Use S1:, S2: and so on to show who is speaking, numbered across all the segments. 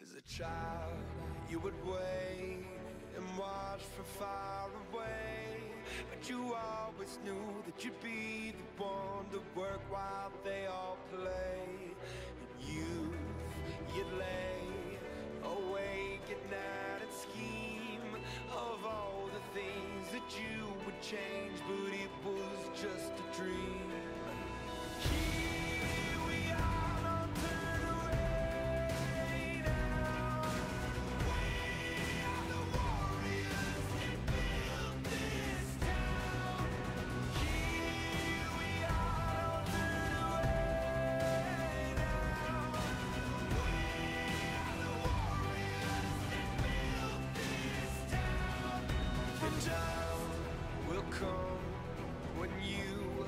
S1: As a child, you would wait and watch from far away, but you always knew that you'd be the one to work while they all play. And you'd lay awake at night and scheme of all the things that you would change, but it was just a dream. Here we are, don't turn away now. We are the warriors that built this town. Here we are, don't turn away now. We are the warriors that built this town. The time will come when you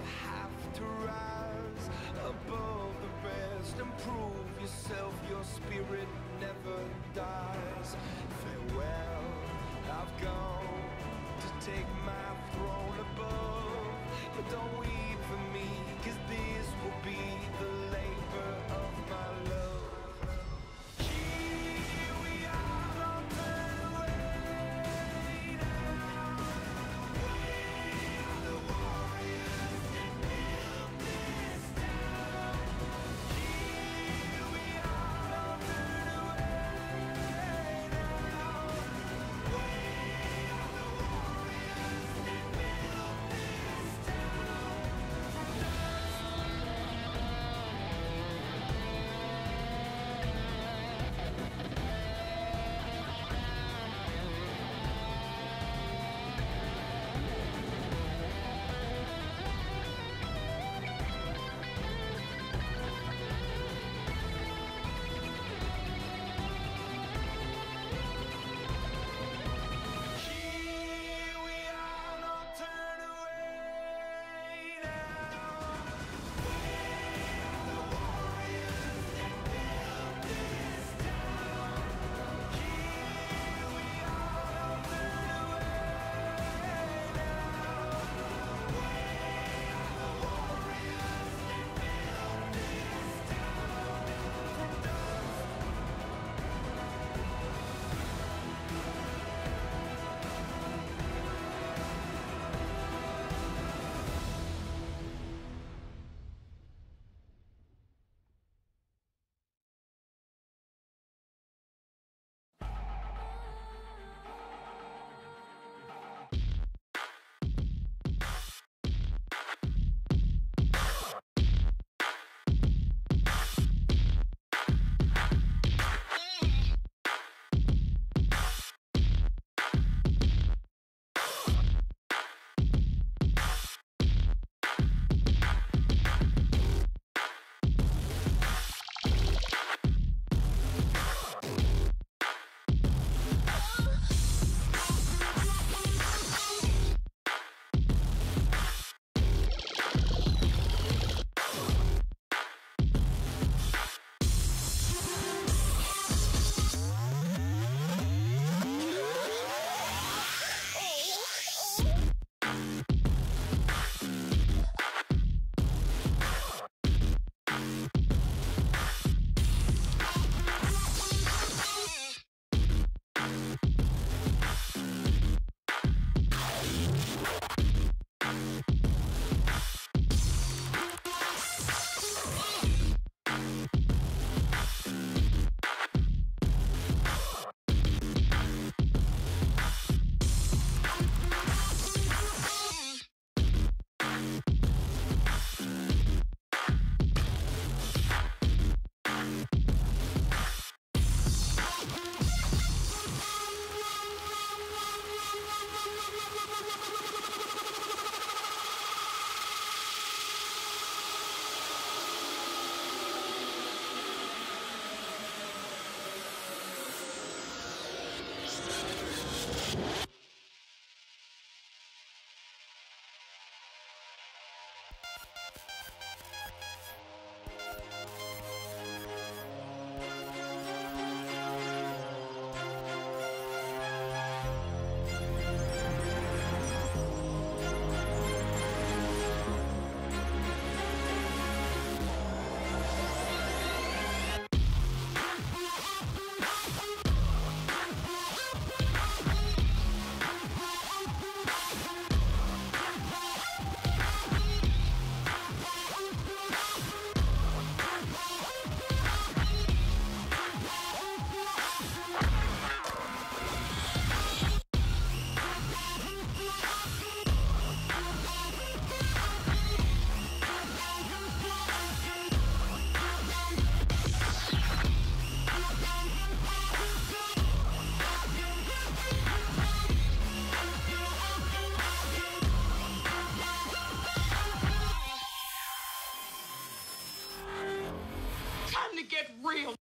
S2: to get real.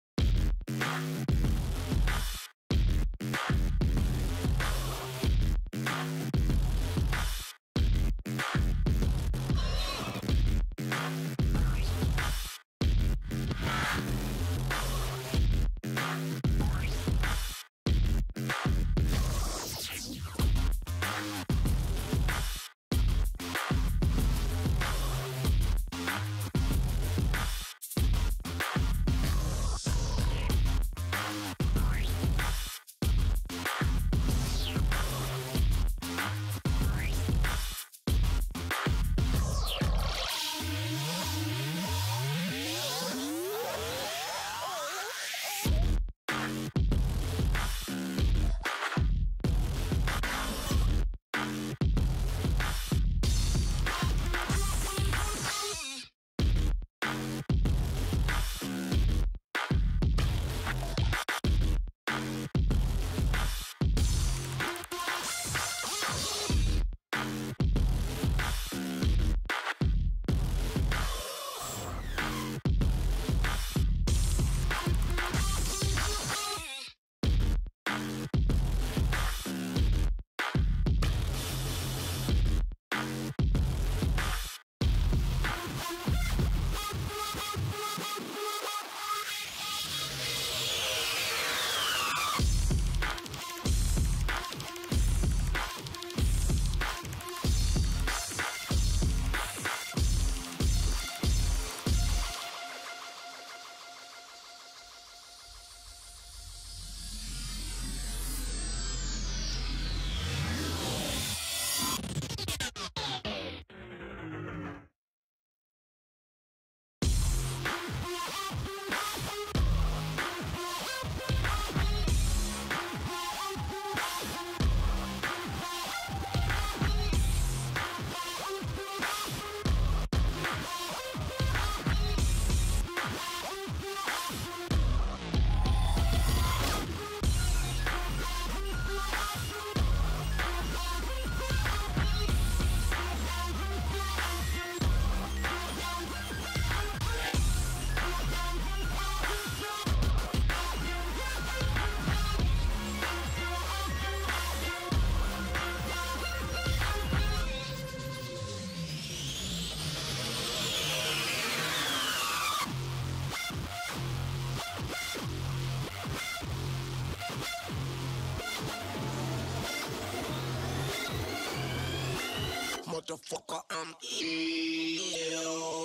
S3: Motherfucker, I'm ill.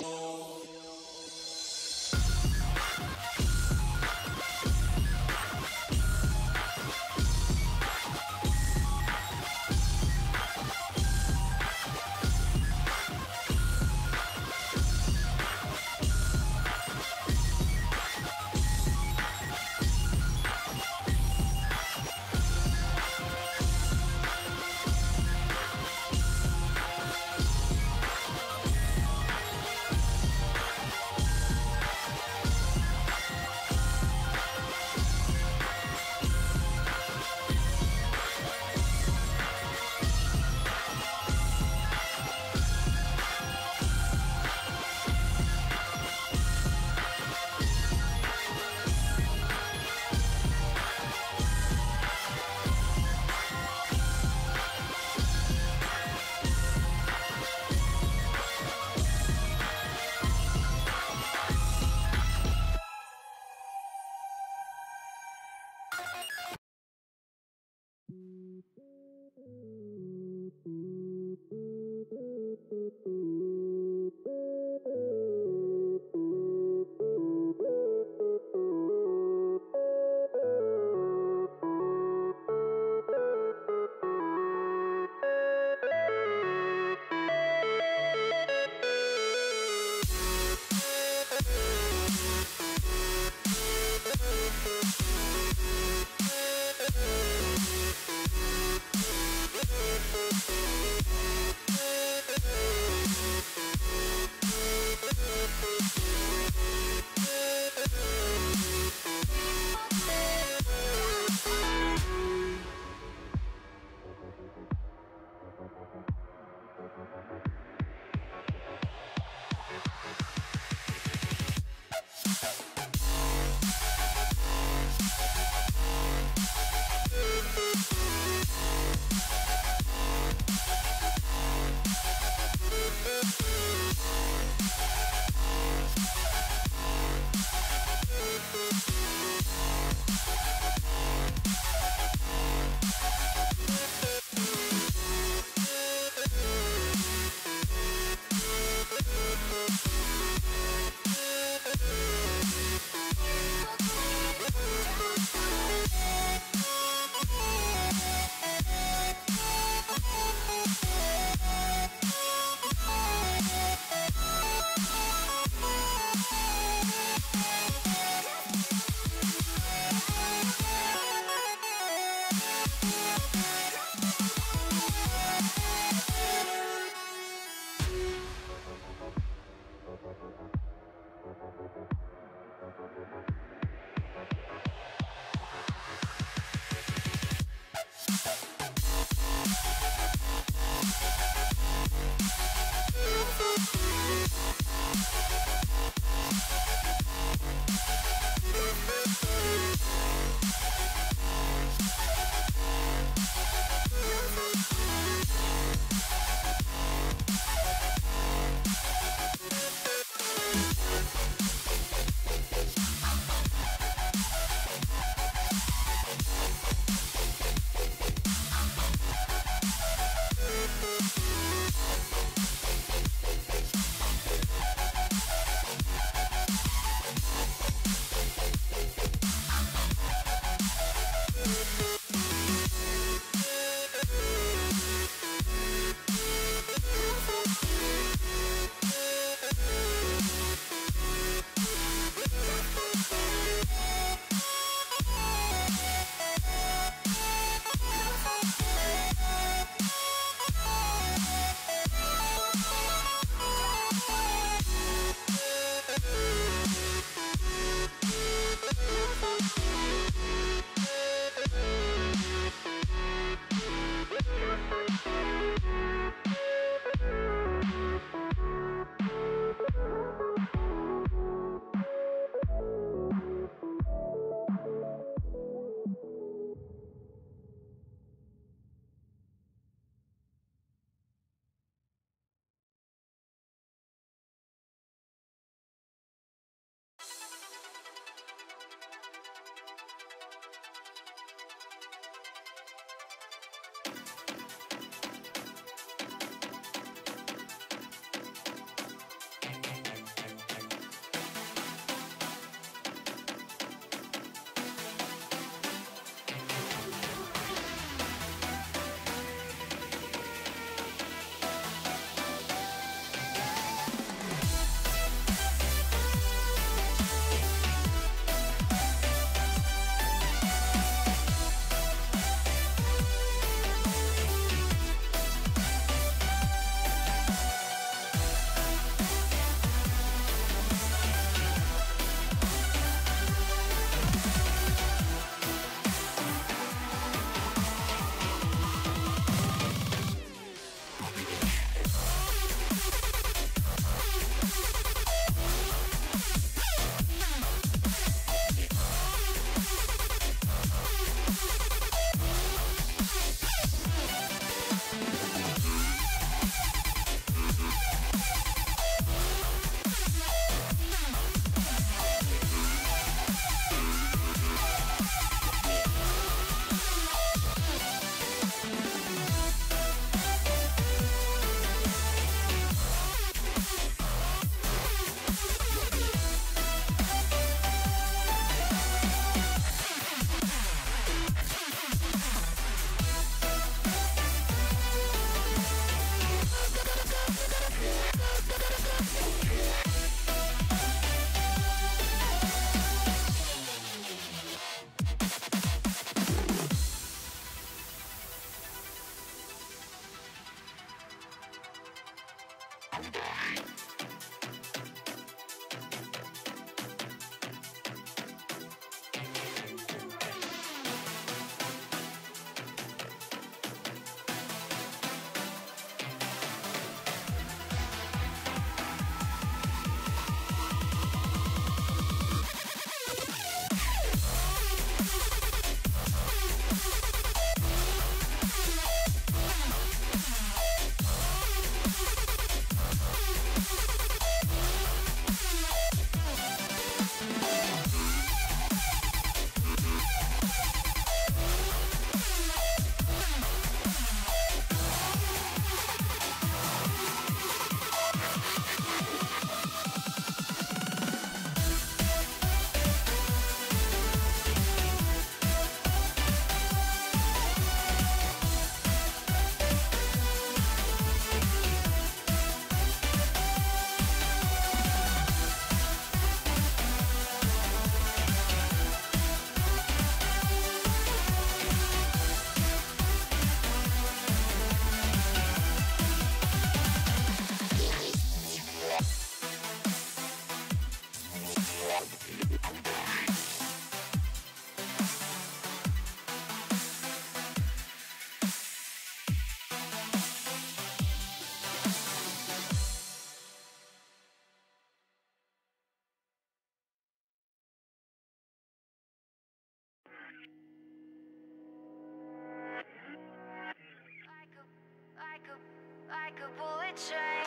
S2: bullet train.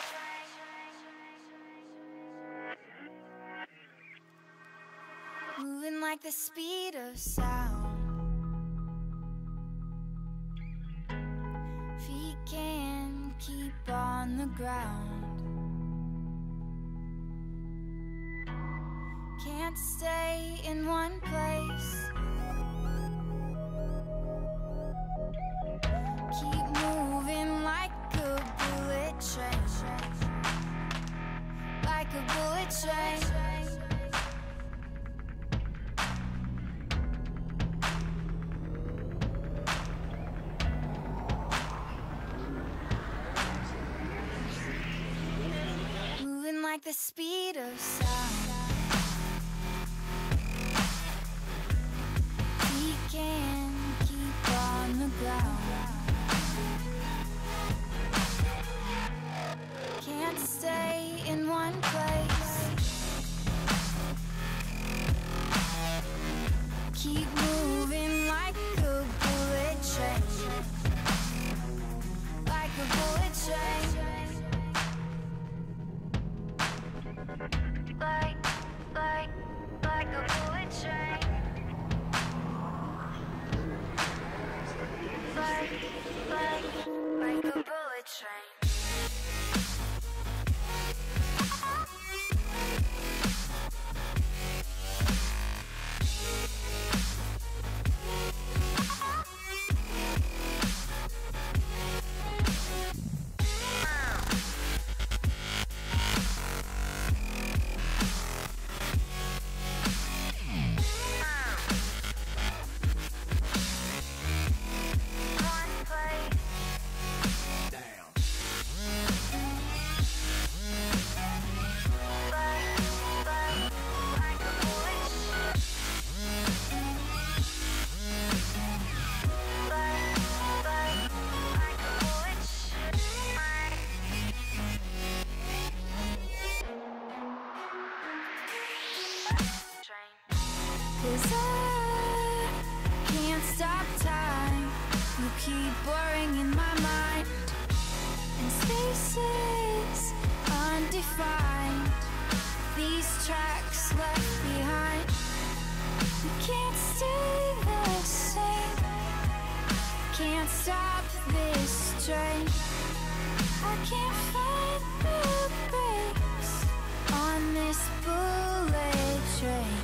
S2: Moving like the speed of sound. Feet can't keep on the ground. Can't stay in one place. Keep moving like a bullet train. Like a bullet train. Moving like the speed of sound. He can't keep on the ground. Can't stay in one place. Keep moving like a bullet train. Like a bullet train. Like a bullet train. Like a bullet train. Cause I can't stop time. You keep blurring in my mind. And spaces undefined. These tracks left behind. We can't stay the same. Can't stop this train. I can't find the brakes on this bullet train.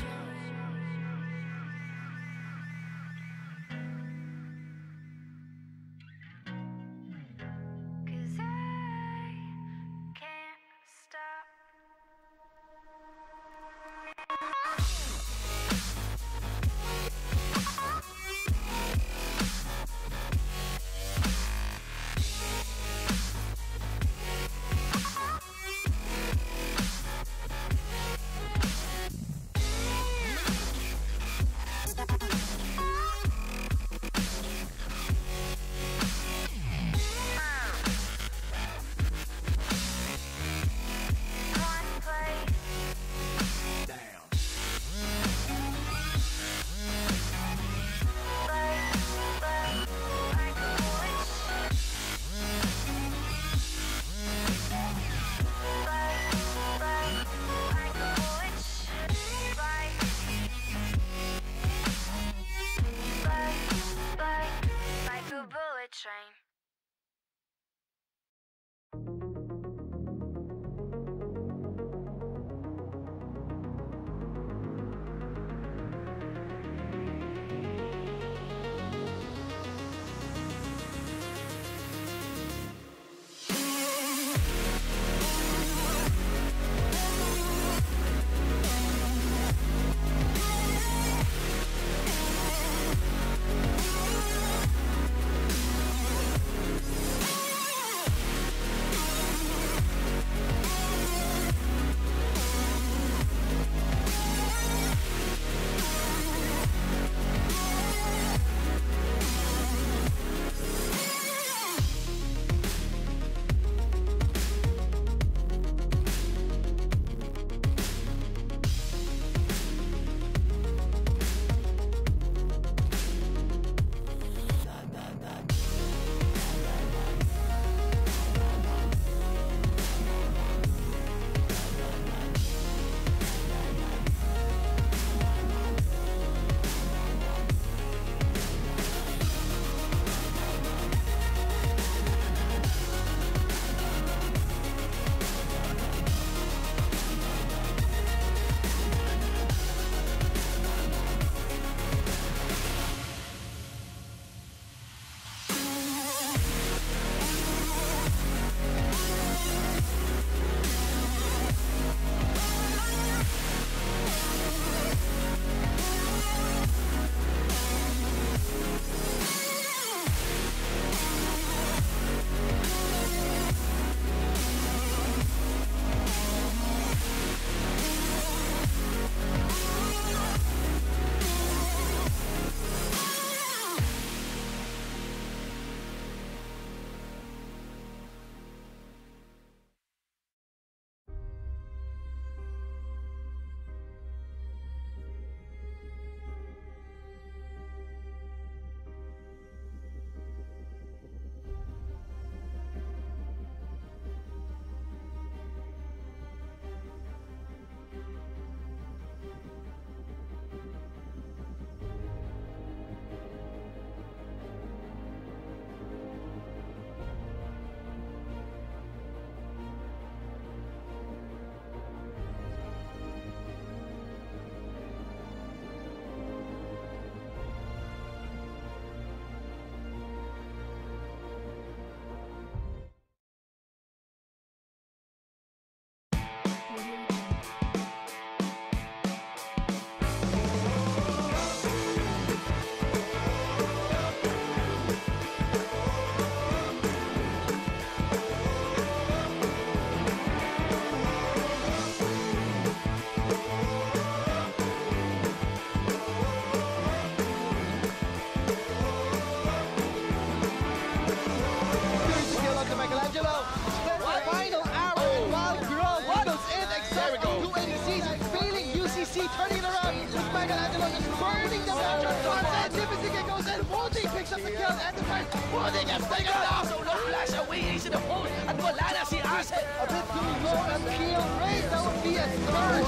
S4: USC turning it around with Michelangelo just burning the matchup. And Timothy goes in. Moody picks up the kill and the fight. Moody gets taken down.
S5: So no flash away into the post. At wala na si Asset.
S4: A bit too low and kill rate. That would be a third.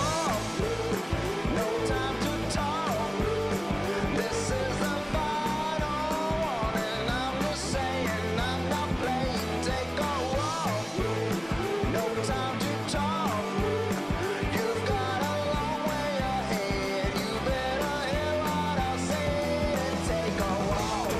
S1: No time to talk. This is the final one, and I'm just saying I'm not playing. Take a walk. No time to talk. You've got a long way ahead. You better hear what I say and take a walk.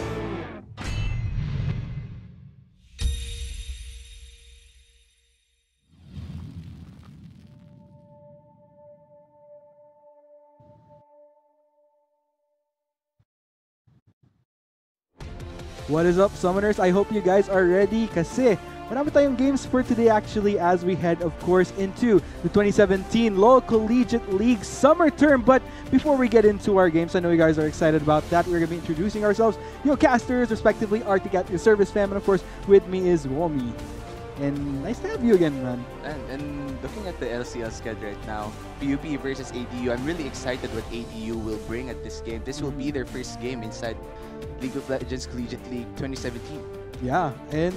S6: What is up, Summoners? I hope you guys are ready kasi marami tayong games for today actually as we head, of course, into the 2017 LoL Collegiate League Summer Term. But before we get into our games, I know you guys are excited about that. We're going to be introducing ourselves, your casters, respectively, Arctic at your service fam, and of course, with me is Womi. And nice to have you again, man.
S7: And looking at the LCL schedule right now, PUP versus ADU, I'm really excited what ADU will bring at this game. This will be their first game inside League of Legends Collegiate League 2017.
S6: Yeah, and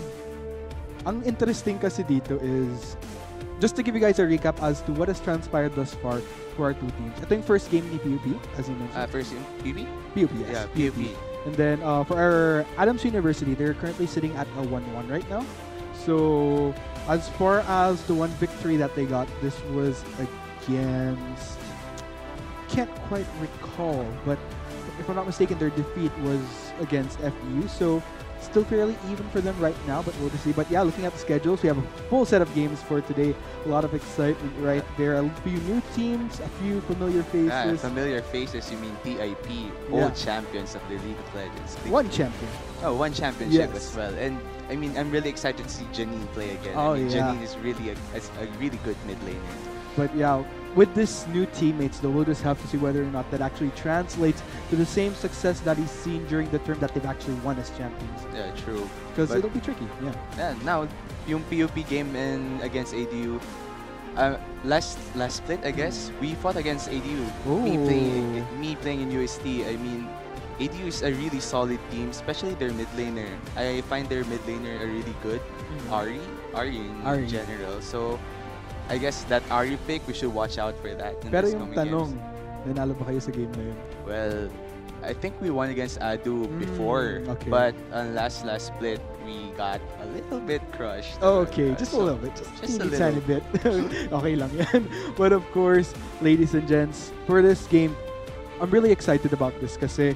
S6: ang interesting kasi dito is, just to give you guys a recap as to what has transpired thus far for our two teams. Ito yung first game ni PUP, as you mentioned.
S7: First game, PUP?
S6: PUP, yes.
S7: Yeah, PUP.
S6: And then for our Adams University, they're currently sitting at a 1-1 right now. So as far as the one victory that they got, this was against, can't quite recall, but if I'm not mistaken, their defeat was against FU. So still fairly even for them right now, but we'll just see. But yeah, looking at the schedules, we have a full set of games for today. A lot of excitement right there. A few new teams, a few familiar faces.
S7: Yeah, familiar faces, you mean TIP, old champions of the League of Legends.
S6: One champion.
S7: Oh, one championship
S6: Yes.
S7: as well. And I mean, I'm really excited to see Janine play again.
S6: Oh,
S7: I mean,
S6: yeah.
S7: Janine is really a really good mid laner.
S6: But yeah, with this new teammates, though, we'll just have to see whether or not that actually translates to the same success that he's seen during the term that they've actually won as champions.
S7: Yeah, true.
S6: Because it'll be tricky, yeah.
S7: Yeah, now, yung PUP game against ADU, last split, I guess, we fought against ADU. Me playing in UST, I mean, ADU is a really solid team, especially their mid laner. I find their mid laner a really good. Ari in general. So, I guess that Ari pick, we should watch out for that in
S6: Pero
S7: this
S6: yung
S7: coming
S6: tanong,
S7: games.
S6: nanalo ba kayo sa game na yun?
S7: Well, I think we won against Adu before,
S6: okay.
S7: but on last split, we got a little bit crushed.
S6: Oh, okay, just a little bit. Just a tiny bit. Okay lang yan. But of course, ladies and gents, for this game, I'm really excited about this kasi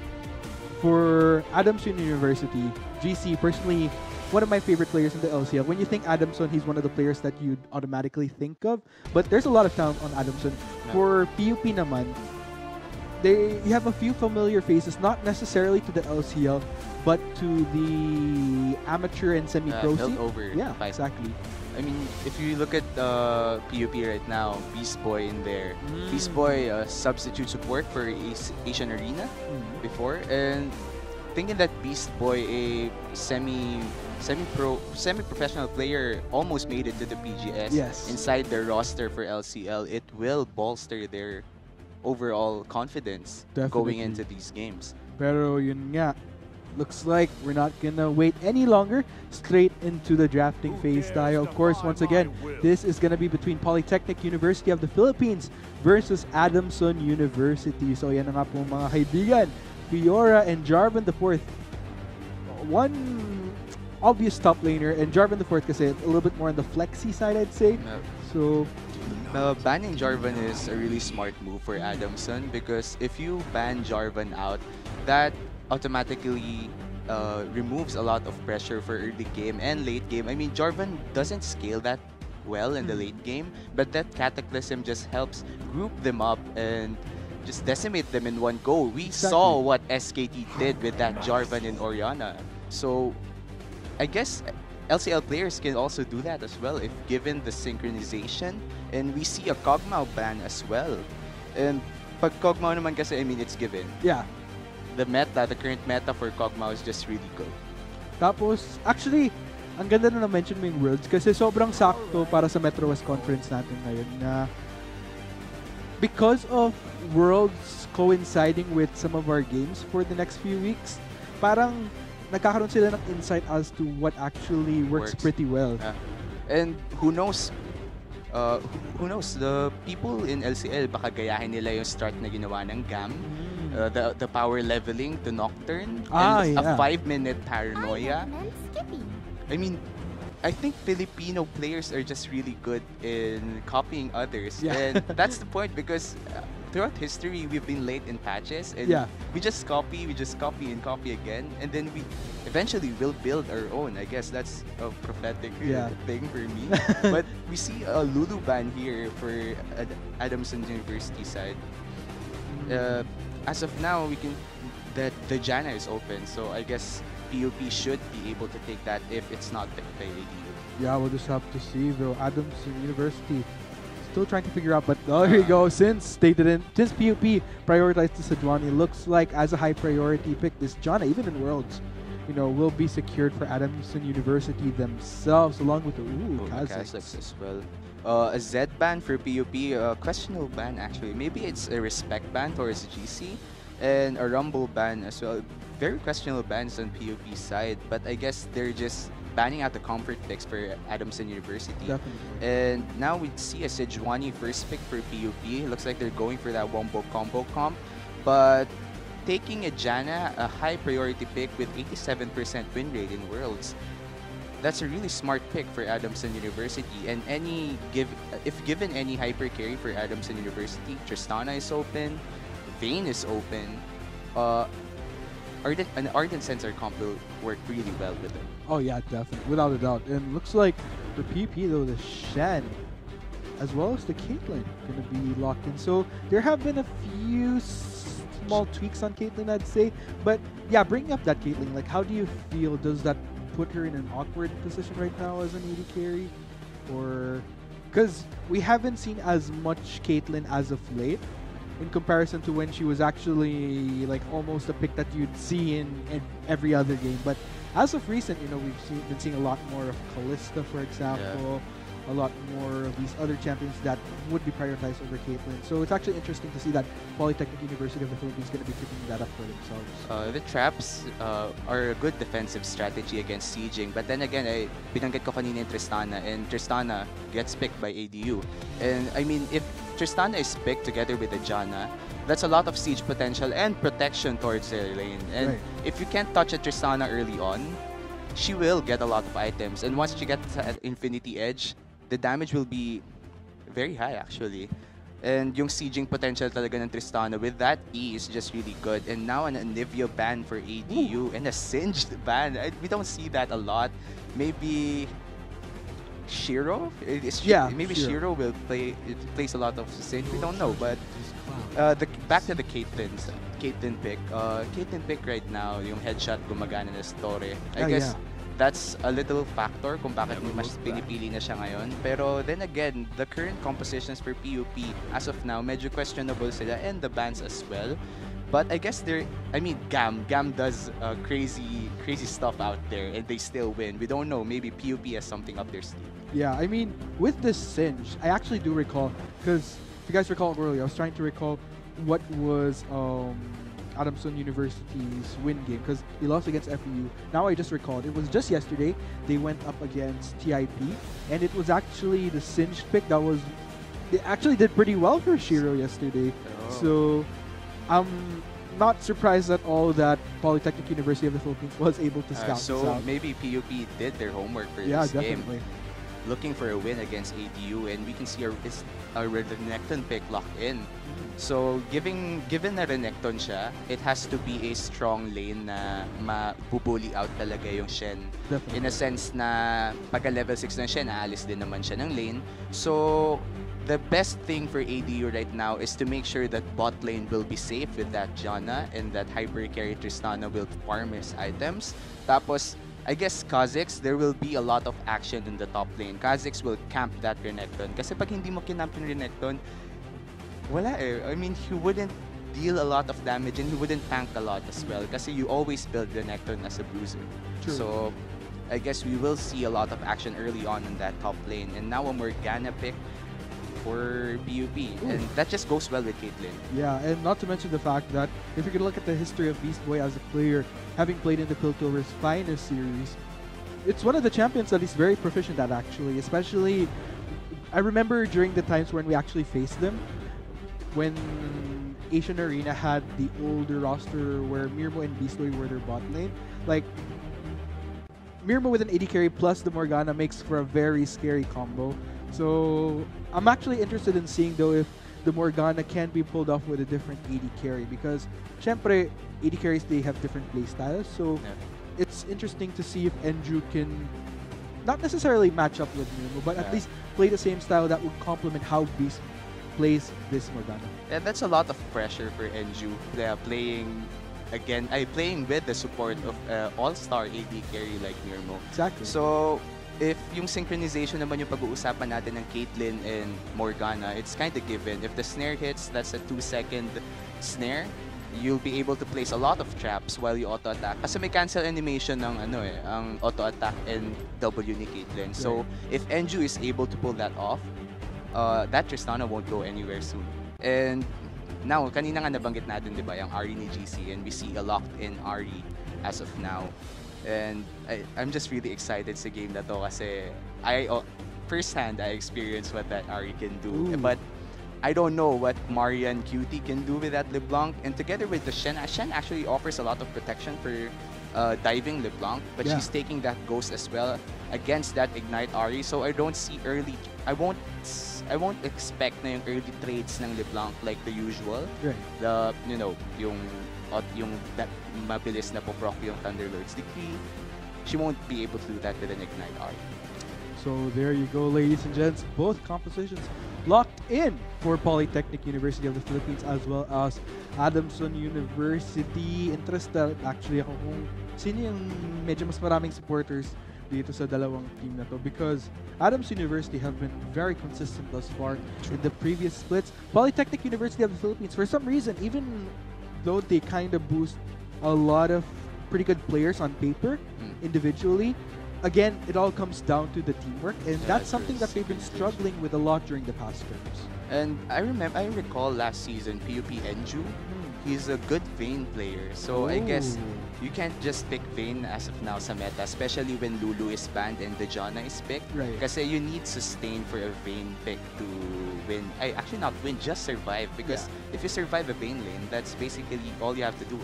S6: for Adamson University, GC, personally, one of my favorite players in the LCL. When you think Adamson, he's one of the players that you'd automatically think of. But there's a lot of talent on Adamson.
S7: Yeah.
S6: For PUP naman, you have a few familiar faces, not necessarily to the LCL, but to the amateur and semi-pro scene.
S7: Over.
S6: Yeah, exactly.
S7: I mean, if you look at PUP right now, Beast Boy in there. Beast Boy, substitute support for Asian Arena before, and thinking that Beast Boy, a semi-professional player, almost made it to the PGS.
S6: Yes.
S7: Inside their roster for LCL, it will bolster their overall confidence going into these games.
S6: Pero yun nga, looks like we're not gonna wait any longer. Straight into the drafting phase tayo. Of course, once again, this is gonna be between Polytechnic University of the Philippines versus Adamson University. So yan na nga po mga kaibigan. Fiora and Jarvan IV. One obvious top laner, and Jarvan IV kasi a little bit more on the flexy side, I'd say. So
S7: banning Jarvan is a really smart move for Adamson, because if you ban Jarvan out, that automatically removes a lot of pressure for early game and late game. I mean, Jarvan doesn't scale that well in the late game, but that Cataclysm just helps group them up and just decimate them in one go. We saw what SKT did with that Jarvan in Oriana. So I guess LCL players can also do that as well if given the synchronization. And we see a Kog'Maw ban as well. And pag Kog'Maw naman kasi, I mean, it's given.
S6: Yeah.
S7: The current meta for Kog'Maw is just really good.
S6: Tapos, actually, ang ganda na na-mention mo yung Worlds kasi sobrang sakto para sa Metro West Conference natin ngayon na because of Worlds coinciding with some of our games for the next few weeks, parang nagkakaroon sila ng insight as to what actually works pretty well.
S7: And who knows, who knows, the people in LCL baka gayahin nila yung start na ginawa ng GAM, the power leveling to Nocturne, and a 5-minute paranoia. I mean, I think Filipino players are just really good in copying others. And that's the point, because throughout history, we've been late in patches, and we just copy and copy again, and then we eventually will build our own. I guess that's a prophetic thing for me. But we see a Lulu ban here for Adamson University side. As of now, we can the Jana is open, so I guess PUP should be able to take that if it's not picked by ADU.
S6: Yeah, we'll just have to see though. Adamson University still trying to figure out, but there you go. Since PUP prioritized the Sejuani, looks like as a high priority pick, this Jana, even in Worlds, you know, will be secured for Adamson University themselves, along with the Kazakhs
S7: as well. A Z ban for PUP, questionable ban actually. Maybe it's a respect ban towards GC, and a Rumble ban as well. Very questionable bans on PUP side, but I guess they're just banning out the comfort picks for Adamson University.
S6: Definitely.
S7: And now we see a Sejuani first pick for PUP. Looks like they're going for that Wombo combo comp, but taking a Jana, a high priority pick with 87% win rate in Worlds, that's a really smart pick for Adamson University. And if given any hyper carry for Adamson University, Tristana is open, Vayne is open. Ardent Sensor comp will work really well with them.
S6: Oh yeah, definitely, without a doubt. And looks like for PP though, the Shen as well as the Caitlyn gonna be locked in. So there have been a few small tweaks on Caitlyn, I'd say. But yeah, bringing up that Caitlyn, like, how do you feel? Does that put her in an awkward position right now as an AD carry, or because we haven't seen as much Caitlyn as of late, in comparison to when she was actually like almost a pick that you'd see in every other game. But as of recent, you know, we've been seeing a lot more of Kalista, for example, a lot more of these other champions that would be prioritized over Caitlyn. So it's actually interesting to see that Polytechnic University of the Philippines is going to be picking that up for themselves.
S7: The traps are a good defensive strategy against sieging, but then again, binanggit ko kanina yung Tristana, and Tristana gets picked by ADU. And I mean, if Tristana is picked together with the Jana, that's a lot of siege potential and protection towards their lane. And if you can't touch a Tristana early on, she will get a lot of items. And once she gets at Infinity Edge, the damage will be very high actually. And yung sieging potential talaga ng Tristana with that E is just really good. And now an Anivia ban for ADU and a Singed ban. We don't see that a lot. Maybe Shiro? Maybe Shiro will plays a lot of Singe. We don't know, but back to the Caitlyn pick. Caitlyn pick right now, yung headshot gumagana na Store. I guess that's a little factor kung bakit mas pinipili na siya ngayon. Pero then again, the current compositions for PUP as of now, medyo questionable sila, and the bans as well. But I guess GAM does crazy stuff out there, and they still win. We don't know, maybe PUP has something up their sleeve.
S6: Yeah, I mean, with this Singe, I actually do recall, because if you guys recall earlier, I was trying to recall what was Adamson University's win game, because they lost against FEU. Now I just recalled, it was just yesterday, they went up against TIP, and it was actually the Singe pick that was, they actually did pretty well for Shiro yesterday. So I'm not surprised at all that Polytechnic University of the Philippines was able to scout this out.
S7: So maybe PUP did their homework for this game. Looking for a win against ADU, and we can see a Renekton pick locked in. So given na Renekton siya, it has to be a strong lane na mabubully out talaga yung Shen.
S6: Definitely.
S7: In a sense na pagka level 6 na Shen, aalis din naman siya ng lane. So the best thing for ADU right now is to make sure that bot lane will be safe with that Janna, and that hyper carry Tristana will farm his items. Tapos, I guess Kazakhs, there will be a lot of action in the top lane. Kazakhs will camp that Renekton. Kasi pag hindi mo kinamp yung Renekton, wala eh. I mean, he wouldn't deal a lot of damage, and he wouldn't tank a lot as well. Kasi you always build Renekton as a bruiser.
S6: True.
S7: So, I guess we will see a lot of action early on in that top lane. And now a Morgana pick. for PUP. And that just goes well with Caitlyn.
S6: Yeah, and not to mention the fact that if you could look at the history of Beast Boy as a player, having played in the Piltover's finest series, it's one of the champions that he's very proficient at, actually. Especially, I remember during the times when we actually faced them, when Asian Arena had the older roster where Mirmo and Beast Boy were their bot lane. Like, Mirmo with an AD carry plus the Morgana makes for a very scary combo. So I'm actually interested in seeing though if the Morgana can be pulled off with a different AD carry, because syempre AD carries, they have different play styles. So it's interesting to see if Enju can not necessarily match up with Mirmo, but at least play the same style that would complement how Beast plays this Morgana.
S7: Yeah, that's a lot of pressure for Enju. Playing playing with the support of all-star AD carry like Mirmo.
S6: Exactly.
S7: So, if yung synchronization naman yung pag-uusapan natin ng Caitlyn and Morgana, it's kind of given. If the snare hits, that's a 2-second snare. You'll be able to place a lot of traps while you auto-attack. Kasi may cancel animation ng ang auto-attack and W ni Caitlyn. So, if Enju is able to pull that off, that Tristana won't go anywhere soon. And now, kanina nga nabanggit natin, di ba, yung Ahri ni GC, and we see a locked-in Ahri as of now. And I'm just really excited sa game na to kasi firsthand, I experienced what that Ahri can do. But I don't know what Marian QT can do with that LeBlanc. And together with the Shen actually offers a lot of protection for diving LeBlanc, but she's taking that Ghost as well against that Ignite Ahri. So I don't see I won't expect na yung early trades ng LeBlanc like the usual. The yung that mabilis na po-proc yung Thunderlord's Decree. She won't be able to do that with an Ignite Ahri.
S6: So there you go, ladies and gents. Both compositions locked in for Polytechnic University of the Philippines as well as Adamson University. Interested actually ako kung sino yung medyo mas maraming supporters dito sa dalawang team na to, because Adams University have been very consistent thus far in the previous splits. Polytechnic University of the Philippines, for some reason, even though they kind of boost a lot of pretty good players on paper individually, again, it all comes down to the teamwork, and that's something that they've been struggling with a lot during the past terms.
S7: And I recall last season, PUP Enju, he's a good Vayne player. So I guess you can't just pick Vayne as of now sa meta, especially when Lulu is banned and Dejana is picked. Kasi you need sustain for a Vayne pick to win. Actually not win, just survive. Because if you survive a Vayne lane, that's basically all you have to do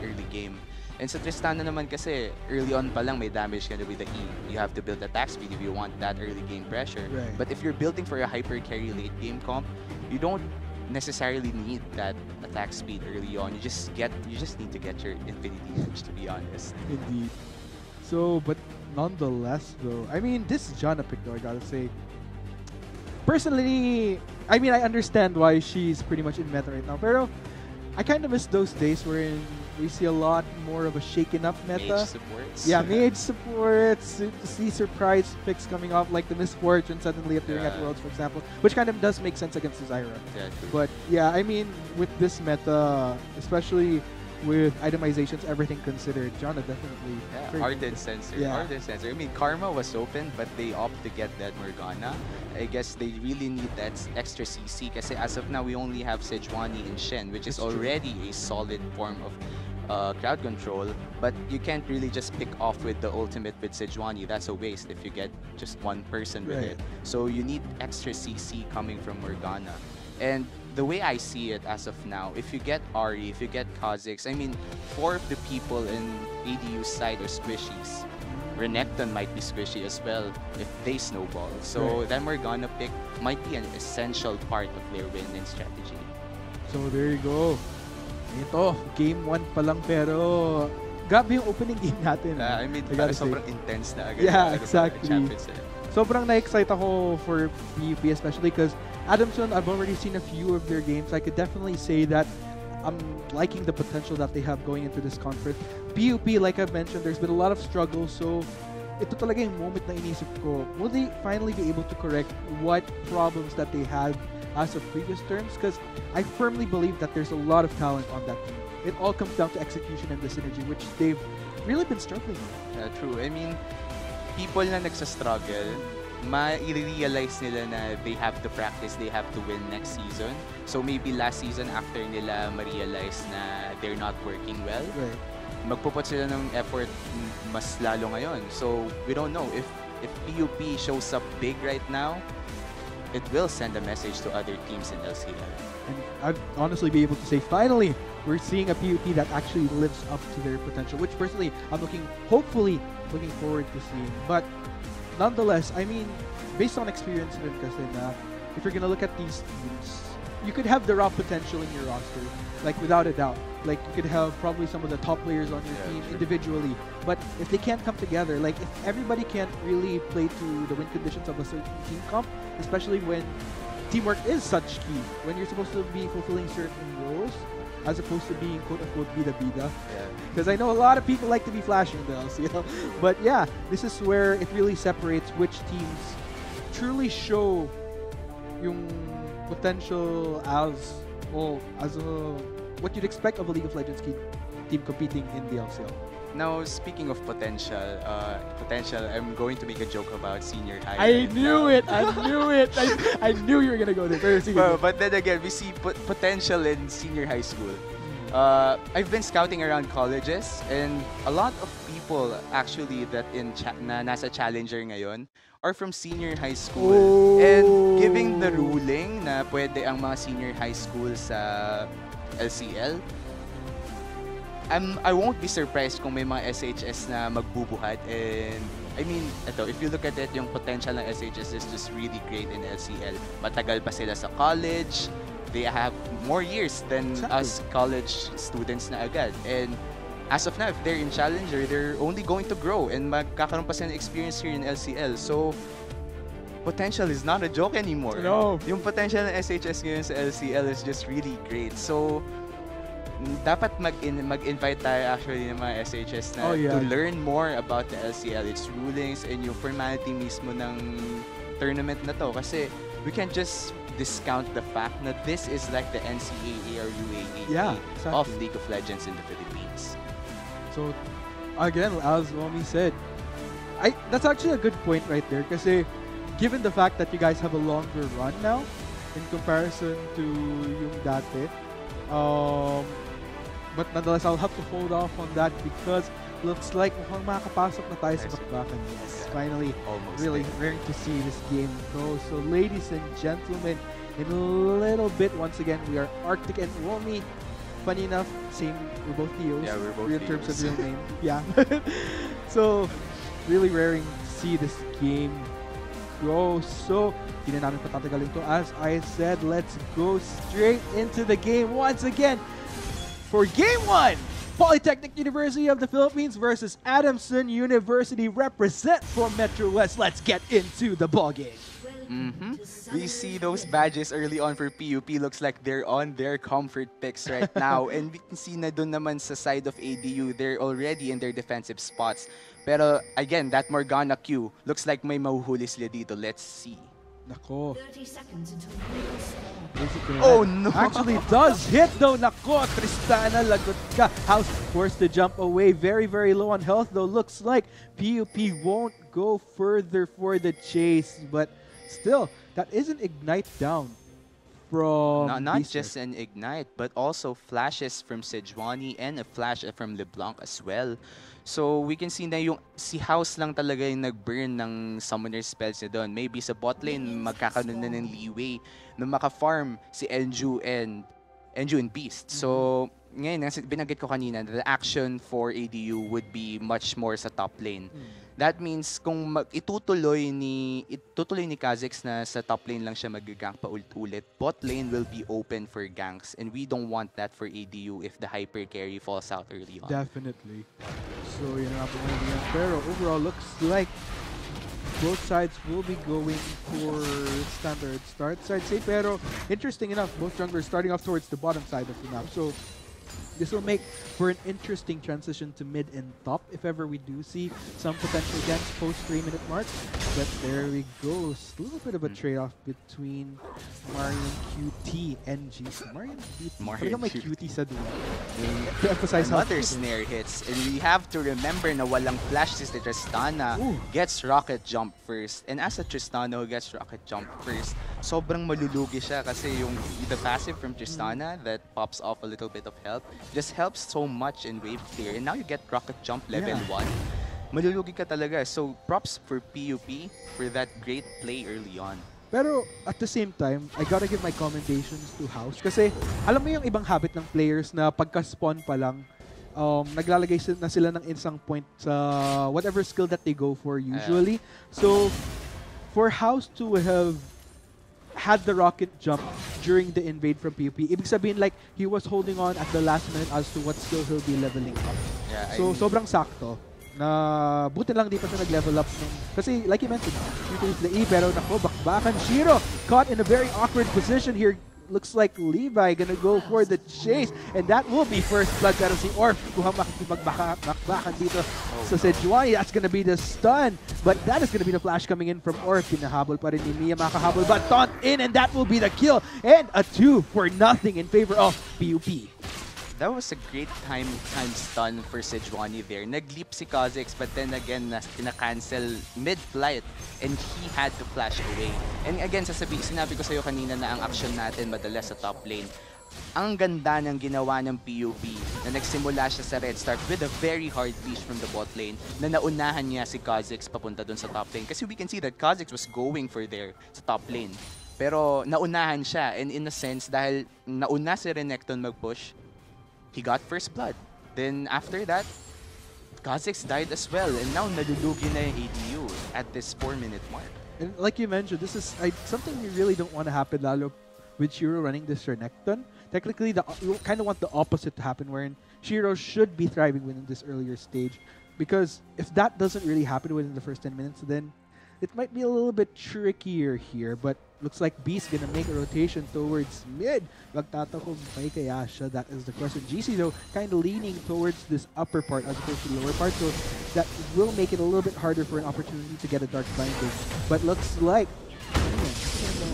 S7: early game. And sa Tristana naman kasi, early on pa lang may damage ka na with the E. You have to build attack speed if you want that early game pressure. But if you're building for a hyper carry late game comp, you don't necessarily need that attack speed early on. You just need to get your Infinity Edge, to be honest.
S6: Indeed. So, but nonetheless though, I mean, this Janna pick though, I gotta say, personally, I mean, I understand why she's pretty much in meta right now, pero I kind of miss those days wherein we see a lot more of a shaken up meta.
S7: Mage supports.
S6: Yeah, mage supports. To see surprise picks coming off like the Misfortune suddenly appearing at Worlds, for example, which kind of does make sense against the Zyra. But yeah, I mean, with this meta, especially with itemizations, everything considered, Janna definitely.
S7: Ardent Sensor. Ardent Sensor. I mean, Karma was open, but they opt to get that Morgana. I guess they really need that extra CC kasi as of now, we only have Sejuani and Shen, which is already a solid form of crowd control, but you can't really just pick off with the ultimate with Sejuani. That's a waste if you get just one person with it. So you need extra CC coming from Morgana. And the way I see it as of now, if you get Ahri, if you get Kha'Zix, I mean, 4 of the people in ADU's side are squishies. Renekton might be squishy as well if they snowball. So that Morgana pick might be an essential part of their winning strategy.
S6: So there you go. Ito, game 1 pa lang pero grabe yung opening game natin.
S7: I mean, sobrang intense na agad.
S6: Yeah, exactly. Sobrang na-excite ako for PUP, especially because Adamson, I've already seen a few of their games. I could definitely say that I'm liking the potential that they have going into this conference. PUP, like I've mentioned, there's been a lot of struggles, so ito talaga yung moment na inisip ko, will they finally be able to correct what problems that they had as of previous terms? Because I firmly believe that there's a lot of talent on that team. It all comes down to execution and the synergy, which they've really been struggling with.
S7: Yeah, true. I mean, people na nagsastruggle, ma-realize nila na they have to practice, they have to win next season. So maybe last season after nila ma-realize na they're not working well, magpuput sila ng effort mas lalo ngayon. So we don't know if PUP shows up big right now, it will send a message to other teams in LCL.
S6: And I'd honestly be able to say, finally, we're seeing a PUP that actually lives up to their potential, which personally I'm hopefully looking forward to seeing. But nonetheless, I mean, based on experience rin kasi na, if you're gonna look at these teams, you could have the raw potential in your roster, like without a doubt. Like you could have probably some of the top players on your team individually, but if they can't come together, like if everybody can't really play to the win conditions of a certain team comp, especially when teamwork is such key, when you're supposed to be fulfilling certain roles, as opposed to being quote-unquote bida-bida. Because I know a lot of people like to be flashy in the LCL. But yeah, this is where it really separates which teams truly show yung potential as what you'd expect of a League of Legends team competing in the LCL.
S7: Now, speaking of potential, I'm going to make a joke about senior high.
S6: I knew it! I knew you were gonna go there.
S7: But then again, we see potential in senior high school. I've been scouting around colleges, and a lot of people actually that na nasa Challenger ngayon are from senior high school. And giving the ruling na pwede ang mga senior high school sa LCL, I won't be surprised kung may mga SHS na magbubuhat. And I mean, if you look at it, yung potential ng SHS is just really great in LCL. Matagal pa sila sa college. They have more years than us college students na agad. And as of now, if they're in Challenger, they're only going to grow and magkakaroon pa sila ng experience here in LCL. So, potential is not a joke anymore.
S6: No.
S7: Yung potential ng SHS ngayon sa LCL is just really great. So, dapat mag-invite tayo actually ng mga SHS na to learn more about the LCL, its rulings, and yung formality mismo ng tournament na to. Kasi we can't just discount the fact that this is like the NCAA or UAAP of League of Legends in the Philippines.
S6: So, again, as Romy said, that's actually a good point right there. Kasi given the fact that you guys have a longer run now in comparison to yung dati, but nonetheless, I'll have to hold off on that because looks like mukhang makakapasok na tayo sa bakbakan. Yes, finally, really raring to see this game go. So, ladies and gentlemen, in a little bit, once again, we are Arctic and Romy. Funny enough, we're both Theos.
S7: Yeah, we're both
S6: in terms of
S7: Theos.
S6: real name. Yeah. So, really raring to see this game go. So, hindi na namin patatagalin to. As I said, let's go straight into the game once again. For Game 1, Polytechnic University of the Philippines versus Adamson University represent for Metro West. Let's get into the ballgame.
S7: We see those badges early on for PUP. Looks like they're on their comfort picks right now. And we can see na dun naman sa side of ADU, they're already in their defensive spots. Pero again, that Morgana Q, looks like may mahuhuli sila dito. Let's see.
S6: Nako.
S2: 30 seconds until the
S6: Basically,
S7: oh no!
S6: Actually does hit though. Nako, Tristana, lagot ka. House forced to jump away. Very, very low on health though. Looks like PUP won't go further for the chase. But still, that is an ignite down from
S7: not just an ignite, but also flashes from Sejuani and a flash from LeBlanc as well. So we can see na yung si House lang talaga yung nag-burn ng summoner spells niya doon. Maybe sa bot lane magkakaroon na ng leeway na maka-farm si Enju and Beast. So ngayon, binanggit ko kanina, the action for ADU would be much more sa top lane. That means kung itutuloy ni Kha'Zix na sa top lane lang siya mag-gank pa ulit-ulit, bot lane will be open for ganks, and we don't want that for ADU if the hyper carry falls out early on.
S6: Definitely. So yun nga po ngayon. Pero overall looks like both sides will be going for standard starts, I'd say. Pero interesting enough, both junglers starting off towards the bottom side of the map. So this will make for an interesting transition to mid and top if ever we do see some potential ganks post 3-minute mark. But there we go. A little bit of a trade-off between Marion QT NG. Marion QT.
S7: Marion
S6: Talagang may
S7: QT.
S6: QT sa dulo. To emphasize how
S7: Another
S6: cute.
S7: snare hits. And we have to remember na walang flash si Tristana.
S6: Ooh.
S7: Gets rocket jump first. And as a Tristana who gets rocket jump first, sobrang malulugi siya kasi the passive from Tristana that pops off a little bit of health just helps so much in wave clear. And now you get rocket jump level 1. Malulugi ka talaga. So props for PUP for that great play early on.
S6: Pero at the same time, I gotta give my commendations to House. Kasi alam mo yung ibang habit ng players na pagka-spawn pa lang, naglalagay na sila ng insang point sa whatever skill that they go for usually. So for House to have had the rocket jump during the invade from PUP, ibig sabihin like he was holding on at the last minute as to what skill he'll be leveling up.
S7: Yeah,
S6: So sobrang sakto. Na buti lang di pa siya nag-level up kasi like you mentioned, dito is the E pero nako, bakbakan Shiro caught in a very awkward position here. Looks like Levi gonna go for the chase and that will be first blood pero si Orf kuha makikipagbakan dito sa Sejuani. That's gonna be the stun but that is gonna be the flash coming in from Orf. Kinahabol pa rin ni Mia, makahabol but taunt in and that will be the kill and a 2-0 in favor of PUP.
S7: That was a great time stun for Sejuani there. Nag-leap si Kha'Zix but then again, na-cancel mid-flight and he had to flash away. And again, sinabi ko sa'yo kanina na ang action natin madalas sa top lane. Ang ganda ng ginawa ng PUP na nagsimula siya sa red start with a very hard leash from the bot lane na naunahan niya si Kha'Zix papunta dun sa top lane. Kasi we can see that Kha'Zix was going for there sa top lane. Pero naunahan siya and in a sense, dahil nauna si Renekton mag-push, he got first blood. Then after that, Kha'Zix died as well. And now nalulugi na yung ADU at this 4-minute mark.
S6: And like you mentioned, this is something you really don't want to happen lalo with Shiro running this Renekton. Technically, you kind of want the opposite to happen wherein Shiro should be thriving within this earlier stage. Because if that doesn't really happen within the first 10 minutes, then it might be a little bit trickier here. But looks like B's gonna make a rotation towards mid. Magtatakong may kaya siya? That is the question. GC though, kind of leaning towards this upper part as opposed to the lower part. So that will make it a little bit harder for an opportunity to get a Dark Binding. But looks like...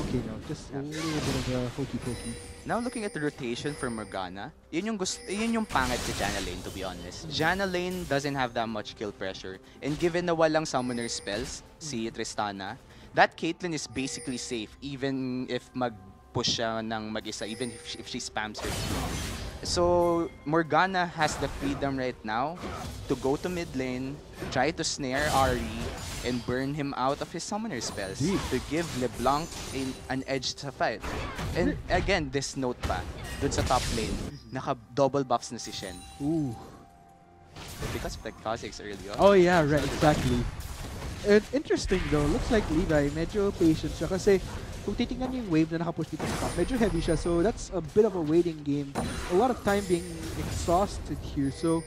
S6: okay, no. Just a little bit of a hokey-pokey.
S7: Now looking at the rotation for Morgana, yun yung pangit sa Janna Lane, to be honest. Janna Lane doesn't have that much kill pressure. And given na walang summoner spells, si Tristana, that Caitlyn is basically safe even if mag-push siya ng mag-isa, even if she spams her Q. So Morgana has the freedom right now to go to mid lane, try to snare Ahri, and burn him out of his summoner spells to give LeBlanc an edge to fight. And again, this note pa, dun sa top lane, naka-double buffs na si Shen.
S6: Ooh.
S7: Because of the Kha'Zix early on.
S6: Oh yeah, right, exactly. And interesting though, looks like Levi medyo patient siya kasi kung titingnan niyo yung wave na nakapush dito sa top, medyo heavy siya. So that's a bit of a waiting game. A lot of time being exhausted here. So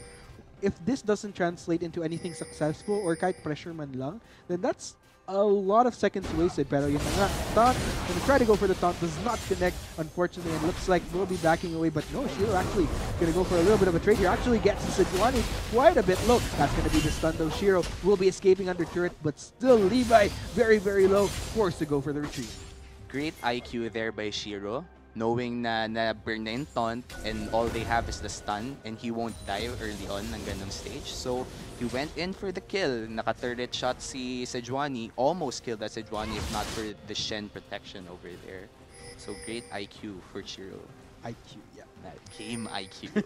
S6: if this doesn't translate into anything successful or kahit pressure man lang, then that's a lot of seconds wasted. Pero yun na nga, taunt, gonna try to go for the taunt, does not connect, unfortunately, and looks like we'll be backing away. But no, Shiro actually gonna go for a little bit of a trade here. Actually gets the Sejuani quite a bit low. That's gonna be the stun though. Shiro will be escaping under turret, but still Levi very, very low, forced to go for the retreat.
S7: Great IQ there by Shiro, knowing na burn na yung taunt and all they have is the stun and he won't die early on ng ganung stage. So he went in for the kill. Naka-turret shot si Sejuani, almost killed that Sejuani if not for the Shen protection over there. So great IQ for Shiro.
S6: IQ, yeah.
S7: That game IQ.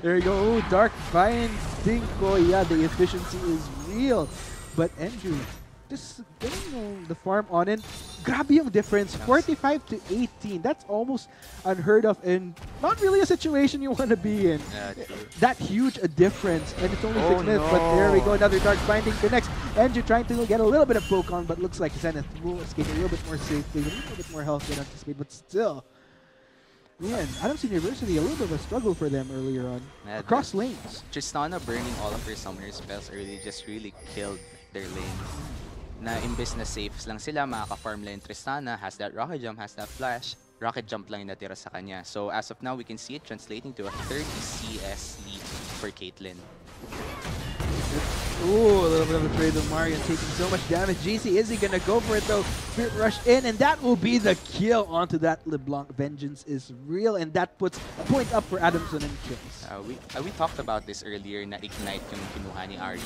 S6: There you go. Dark Binding ko. Yeah, the efficiency is real. But Andrew, just getting the farm on in. Grabe yung difference. 45 to 18. That's almost unheard of and not really a situation you want to be in. That huge a difference. And it's only 6 minutes. No. But there we go. Another Dark Binding connects. Andrew trying to get a little bit of poke on, but looks like Zenith will escape a little bit more safely. A little bit more health than anticipated, but still. Man, Adams University, a little bit of a struggle for them earlier on. Across lanes.
S7: Tristana burning all of her summoner spells early just really killed their lane. Na imbes na safe lang sila, makaka-farm lane. Tristana has that rocket jump, has that flash. rocket jump lang yung natira sa kanya. So as of now, we can see it translating to a 30 CS lead for Caitlyn.
S6: Ooh, a little bit of a trade with Marion taking so much damage. GC, is he gonna go for it though? Spirit Rush in, and that will be the kill onto that LeBlanc. Vengeance is real, and that puts a point up for Adamson and kills.
S7: We talked about this earlier na Ignite yung kinuha ni Ari.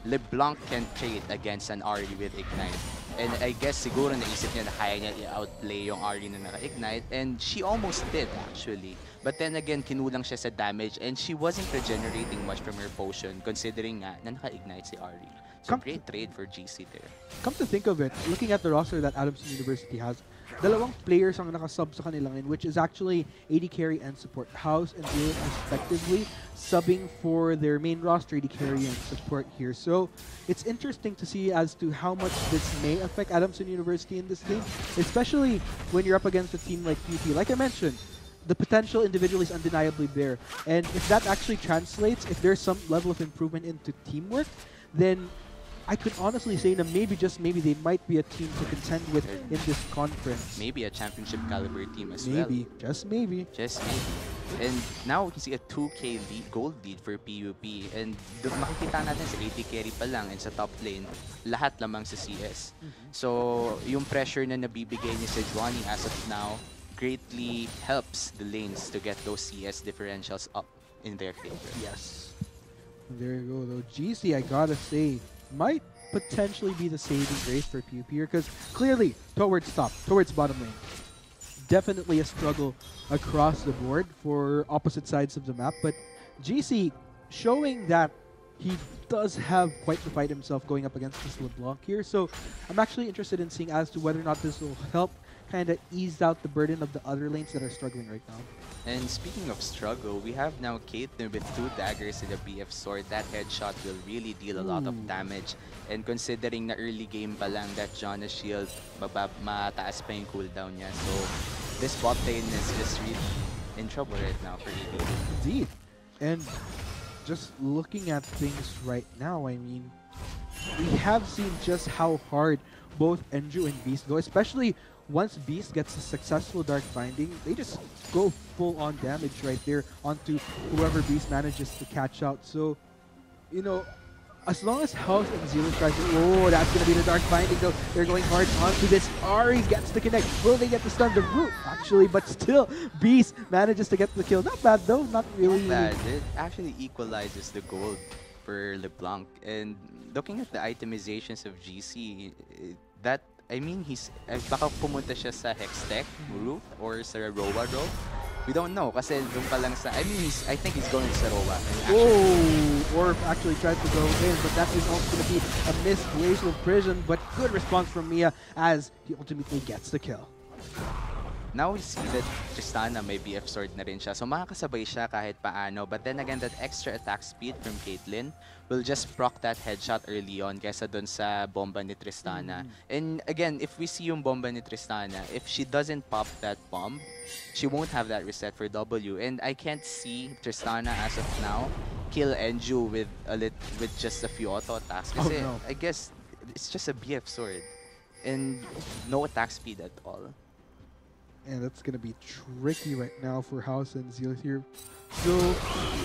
S7: LeBlanc can trade against an Ari with Ignite. And I guess siguro naisip niya na kaya niya i-outplay yung Ari na naka-Ignite. And she almost did actually. But then again, kinulang siya sa damage and she wasn't regenerating much from her potion considering nga na naka-Ignite si Ari. So great trade for GC there.
S6: Come to think of it, looking at the roster that Adamson University has, dalawang players ang nakasub sa kanilang in, which is actually AD carry and support. House and Zero respectively subbing for their main roster AD carry and support here. So it's interesting to see as to how much this may affect Adamson University in this game, especially when you're up against a team like PUP. Like I mentioned, the potential individually is undeniably there. And if that actually translates, if there's some level of improvement into teamwork, then I could honestly say that maybe, just maybe, they might be a team to contend with in this conference.
S7: Maybe a championship caliber team as
S6: Maybe,
S7: well.
S6: just maybe.
S7: Just maybe. And now we can see a 2K lead, gold lead for PUP. And makikita natin sa AD carry pa lang and sa top lane, lahat lamang sa CS. So yung pressure na nabibigay ni Sejuani as of now greatly helps the lanes to get those CS differentials up in their favor.
S6: Yes. There you go, though. GC, I gotta say, might potentially be the saving grace for PUP here, because clearly, towards top, towards bottom lane, definitely a struggle across the board for opposite sides of the map, but GC showing that he does have quite the fight himself going up against this LeBlanc here, so I'm actually interested in seeing as to whether or not this will help kind of ease out the burden of the other lanes that are struggling right now.
S7: And speaking of struggle, we have now Caitlyn with 2 daggers in the BF sword. That headshot will really deal a lot of damage. And considering na early game pa lang that Jonas shield, mataas pa yung cooldown niya. So this bot lane is just really in trouble right now for AD.
S6: Indeed. And just looking at things right now, I mean, we have seen just how hard both Enju and Beast go, especially once Beast gets a successful Dark Binding, they just go full-on damage right there onto whoever Beast manages to catch out. So, you know, as long as House and Zero tries to... Oh, that's going to be the Dark Binding, though. They're going hard onto this. Ari gets the connect. Will they get the stun? The root, actually, but still, Beast manages to get the kill. Not bad, though. Not really...
S7: Not bad. It actually equalizes the gold for LeBlanc. And looking at the itemizations of GC, that... I mean, baka pumunta siya sa Hextech route or sa Rowa route. We don't know kasi doon pa lang sa... I mean, I think he's going sa Rowa.
S6: Oh, Orf actually tried to go in, but that is also going to be a missed Glacial Prison, but good response from Mia as he ultimately gets the kill.
S7: Now we see that Tristana may BF sword na rin siya. So makakasabay siya kahit paano. But then again, that extra attack speed from Caitlyn will just proc that headshot early on kesa dun sa bomba ni Tristana. And again, if we see yung bomba ni Tristana, if she doesn't pop that bomb, she won't have that reset for W. And I can't see Tristana as of now kill Enju with just a few auto attacks. Kasi I guess it's just a BF sword and no attack speed at all.
S6: And that's going to be tricky right now for House and Zeal here. So,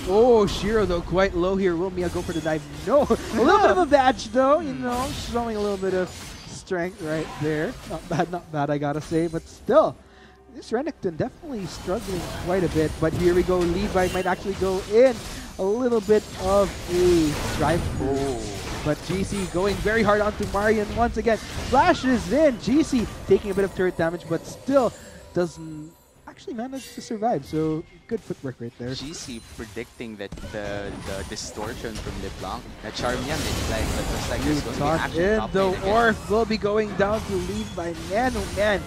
S6: oh, Shiro though quite low here. Will Mia go for the dive? No. A little bit of a badge though, you know, showing a little bit of strength right there. Not bad, I gotta say, but still, this Renekton definitely struggling quite a bit. But here we go, Levi might actually go in. A little bit of a drive. But GC going very hard onto Marion once again. Flashes in. GC taking a bit of turret damage, but still doesn't actually manage to survive. So good footwork right there.
S7: GC predicting that the distortion from LeBlanc, the charm niya mid-life, but looks like there's going to be action top lane
S6: the Orf will be going down to lead by man. Oh man,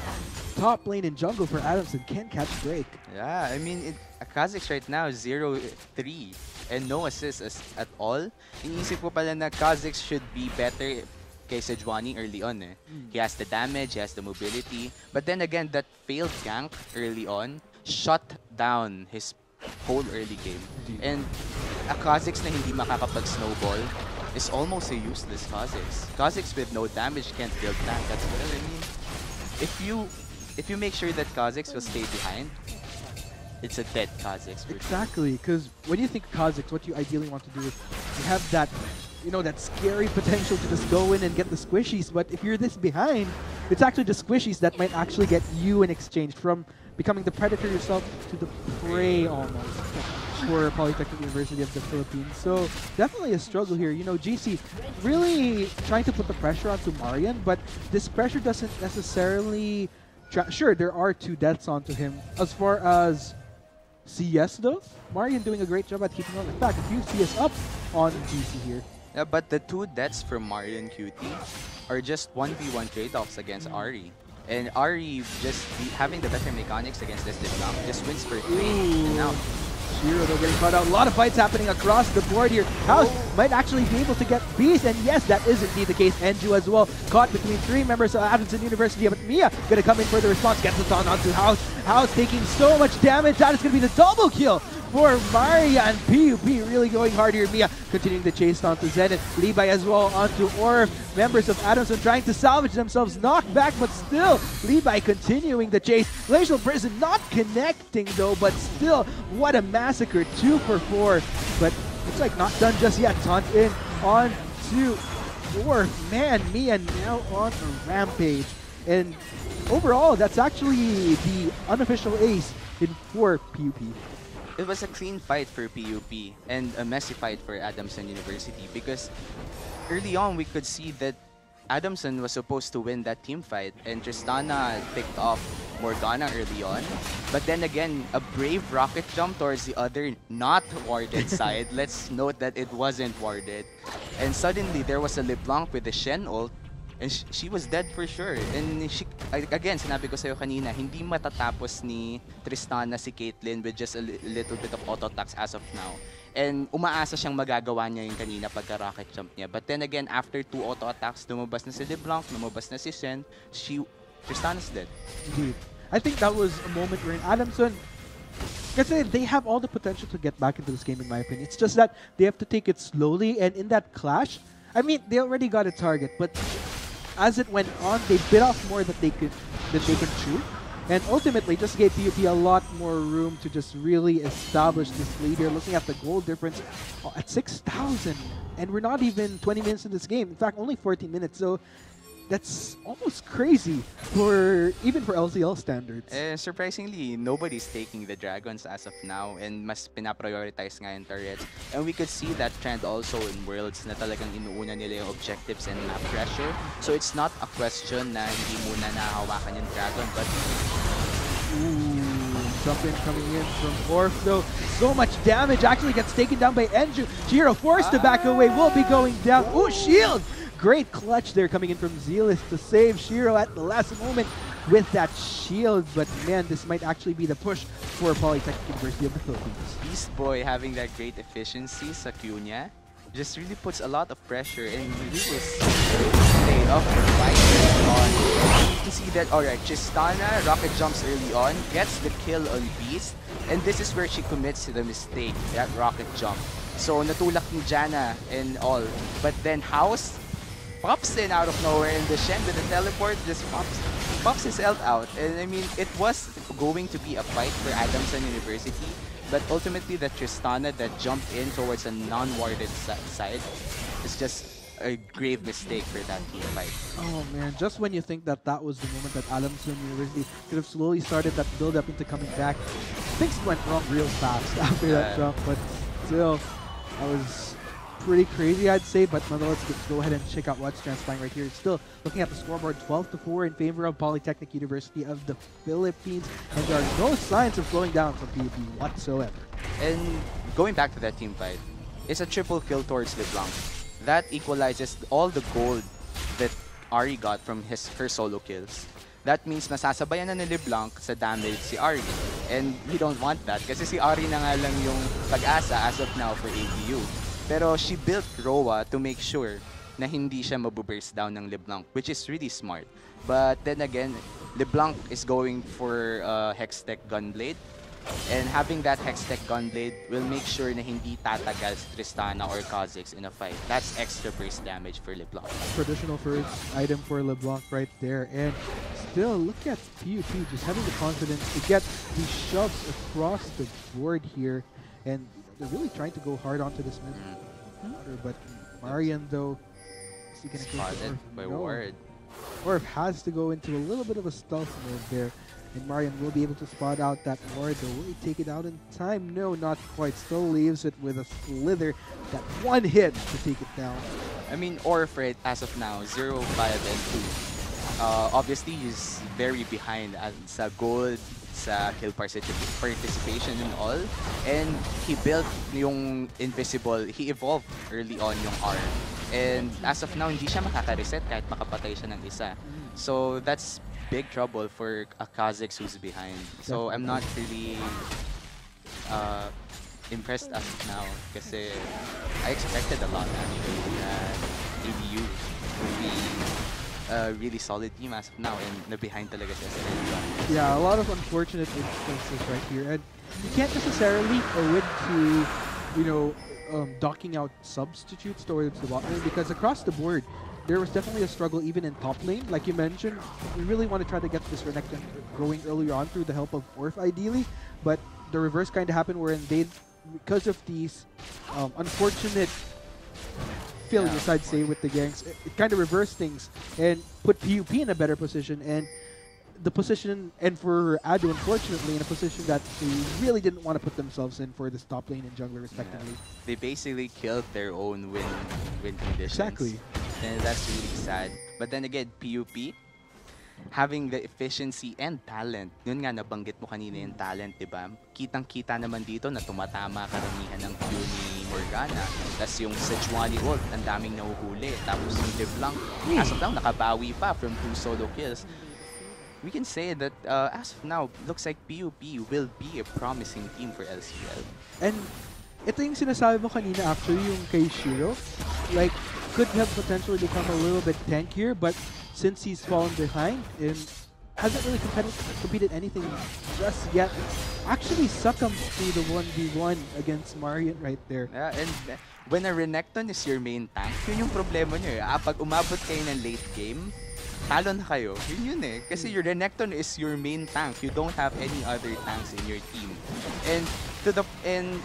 S6: top lane in jungle for Adamson can't catch break.
S7: Yeah, I mean, Kha'Zix right now 0-3 and no assists at all. Iniisip ko pala na Kha'Zix should be better kay Sejuani early on. He has the damage, he has the mobility. But then again, that failed gank early on shut down his whole early game. And a Kha'Zix na hindi makakapag-snowball is almost a useless Kha'Zix. Kha'Zix with no damage can't build tank. That's what I mean. If you if you make sure that Kha'Zix will stay behind, it's a dead Kha'Zix.
S6: Exactly, because when you think Kha'Zix, what you ideally want to do is you have that, that scary potential to just go in and get the squishies. But if you're this behind, it's actually the squishies that might actually get you in exchange from becoming the predator yourself to the prey almost for Polytechnic University of the Philippines. So definitely a struggle here. GC really trying to put the pressure onto Marian, but this pressure doesn't necessarily... Sure, there are 2 deaths onto him. As far as CS though, Marian doing a great job at keeping on. In fact, a few CS up on GC here.
S7: Yeah, but the 2 deaths from Marian QT are just 1v1 trade-offs against Ari. And Ari just having the better mechanics against this LeBlanc just wins for 3. And now
S6: Shiro though getting caught out. A lot of fights happening across the board here. House might actually be able to get Beast, and yes, that is indeed the case. Enju as well, caught between 3 members of Adamson University, but Mia gonna come in for the response, gets the taunt onto House. House taking so much damage, that is gonna be the double kill for Maria, and PUP really going hard here. Mia continuing the chase onto Zenith. Levi as well onto Orf. Members of Adamson trying to salvage themselves, knocked back, but still Levi continuing the chase. Glacial Prison not connecting though, but still, what a massacre. 2 for 4, but looks like not done just yet. Taunt in on to Orf. Man, Mia now on a rampage. And overall, that's actually the unofficial ace for PUP.
S7: it was a clean fight for PUP and a messy fight for Adamson University, because early on we could see that Adamson was supposed to win that team fight, and Tristana picked off Morgana early on. But then again, a brave rocket jump towards the other not warded side. Let's note that it wasn't warded. And suddenly there was a LeBlanc with the Shen ult, and she was dead for sure. And she, again, sinabi ko sa'yo kanina, hindi matatapos ni Tristana si Caitlyn with just a little bit of auto attacks as of now. And umaasa siyang magagawa niya yung kanina pagka rocket jump niya. But then again, after 2 auto attacks, lumabas na si LeBlanc, lumabas na si Shen, Tristana's dead.
S6: Indeed. I think that was a moment where Adamson, kasi they have all the potential to get back into this game in my opinion. It's just that they have to take it slowly, and in that clash, I mean, they already got a target, but as it went on, they bit off more that they could chew. And ultimately, just gave PUP a lot more room to just really establish this lead here. Looking at the goal difference at 6,000. And we're not even 20 minutes in this game. In fact, only 14 minutes. So that's almost crazy even for LCL standards.
S7: Surprisingly, nobody's taking the Dragons as of now, and mas pinaprioritize nga yung turrets. And we could see that trend also in Worlds na talagang inuuna nila yung objectives and map pressure. So it's not a question na hindi muna nahawakan yung Dragon, but...
S6: Ooh, something coming in from Orf though. So much damage actually gets taken down by Enju. Jiro forced to back away, will be going down. Ooh, shield! Great clutch there coming in from Zealous to save Shiro at the last moment with that shield. But man, this might actually be the push for Polytechnic University of the Philippines.
S7: Beast Boy having that great efficiency sa Q niya just really puts a lot of pressure, and he was stay up for fight on. You can see that, alright, Tristana rocket jumps early on, gets the kill on Beast, and this is where she commits the mistake, that rocket jump. So natulak ni Janna and all, but then House pops in out of nowhere, and the Shen with the teleport just pops his ult out. And I mean, it was going to be a fight for Adamson University, but ultimately the Tristana that jumped in towards a non-warded side is just a grave mistake for that team fight.
S6: Oh man, just when you think that that was the moment that Adamson University could have slowly started that build-up into coming back, things went wrong real fast after that jump, but still, that was pretty crazy, I'd say. But nonetheless, let's go ahead and check out what's transpiring right here. Still looking at the scoreboard, 12-4 in favor of Polytechnic University of the Philippines, and there are no signs of slowing down from PUP whatsoever.
S7: And going back to that team fight, it's a triple kill towards LeBlanc. That equalizes all the gold that Ari got from her solo kills. That means masasabayan na ni LeBlanc sa damage si Ari. And we don't want that kasi si Ari na nga lang yung pag-asa as of now for ABU. Pero she built Roa to make sure na hindi siya mabuburst down ng LeBlanc, which is really smart. But then again, LeBlanc is going for Hextech Gunblade. And having that Hextech Gunblade will make sure na hindi tatagal si Tristana or Kha'Zix in a fight. That's extra burst damage for LeBlanc.
S6: Traditional first item for LeBlanc right there. And still, look at PUP just having the confidence to get these shoves across the board here. And they're really trying to go hard onto this mid. But Marian, though, is he going to go
S7: Spotted by Ward.
S6: Orf has to go into a little bit of a stealth mode there. And Marian will be able to spot out that Ward. Will he take it out in time? No, not quite. Still leaves it with a slither. That one hit to take it down.
S7: I mean, Orf, right, as of now, 0, 5, and 2. Obviously, he's very behind sa gold, sa kill participation and all. And he built yung invisible. He evolved early on yung R. And as of now, hindi siya makaka-reset kahit makapatay siya ng isa. So that's big trouble for a Kha'Zix who's behind. So I'm not really impressed as of now kasi I expected a lot actually that ADU will be a really solid team as of now and na-behind talaga siya sa early on.
S6: Yeah, a lot of unfortunate instances right here. And you can't necessarily win to, you know, docking out substitutes towards the bot lane because across the board, there was definitely a struggle even in top lane. Like you mentioned, we really want to try to get this Renekton growing earlier on through the help of Orf ideally, but the reverse kind of happened wherein they, because of these unfortunate failures, I'd say, with the ganks, it kind of reversed things and put PUP in a better position. And the position, and for Ado, unfortunately, in a position that they really didn't want to put themselves in for this top lane and jungler, respectively.
S7: Yeah. They basically killed their own win conditions.
S6: Exactly.
S7: And that's really sad. But then again, PUP, having the efficiency and talent, yun nga nabanggit mo kanina yung talent, diba? Kitang-kita naman dito na tumatama karamihan ng Q ni Morgana. Tapos yung Sejuani ult, ang daming nahuhuli. Tapos yung LeBlanc, as of now, nakabawi pa from 2 solo kills. We can say that as of now, looks like PUP will be a promising team for LCL.
S6: And ito yung sinasabi mo kanina actually, yung kay Shiro. Like, could have potentially become a little bit tankier, but since he's fallen behind and hasn't really competed anything just yet, actually succumbed to the 1v1 against Marian right there.
S7: Yeah, and when a Renekton is your main tank, yun yung problema nyo. Pag umabot kayo ng late game, talo na kayo. Yun eh. Kasi your Renekton is your main tank. You don't have any other tanks in your team. And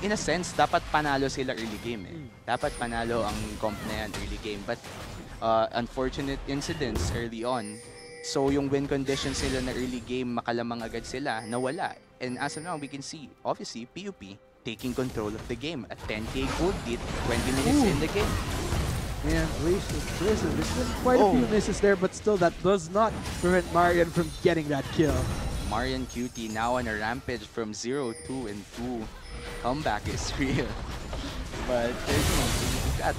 S7: in a sense, dapat panalo sila early game eh. Dapat panalo ang comp na yan early game. But unfortunate incidents early on. So yung win conditions sila na early game, makalamang agad sila, nawala. And as of now, we can see, obviously, PUP taking control of the game. At 10k gold lead, 20 minutes in the game.
S6: Man, Blaze, there's been quite a few misses there, but still that does not prevent Marian from getting that kill.
S7: Marian QT now on a rampage from 0-2 and 2. Comeback is real. But he got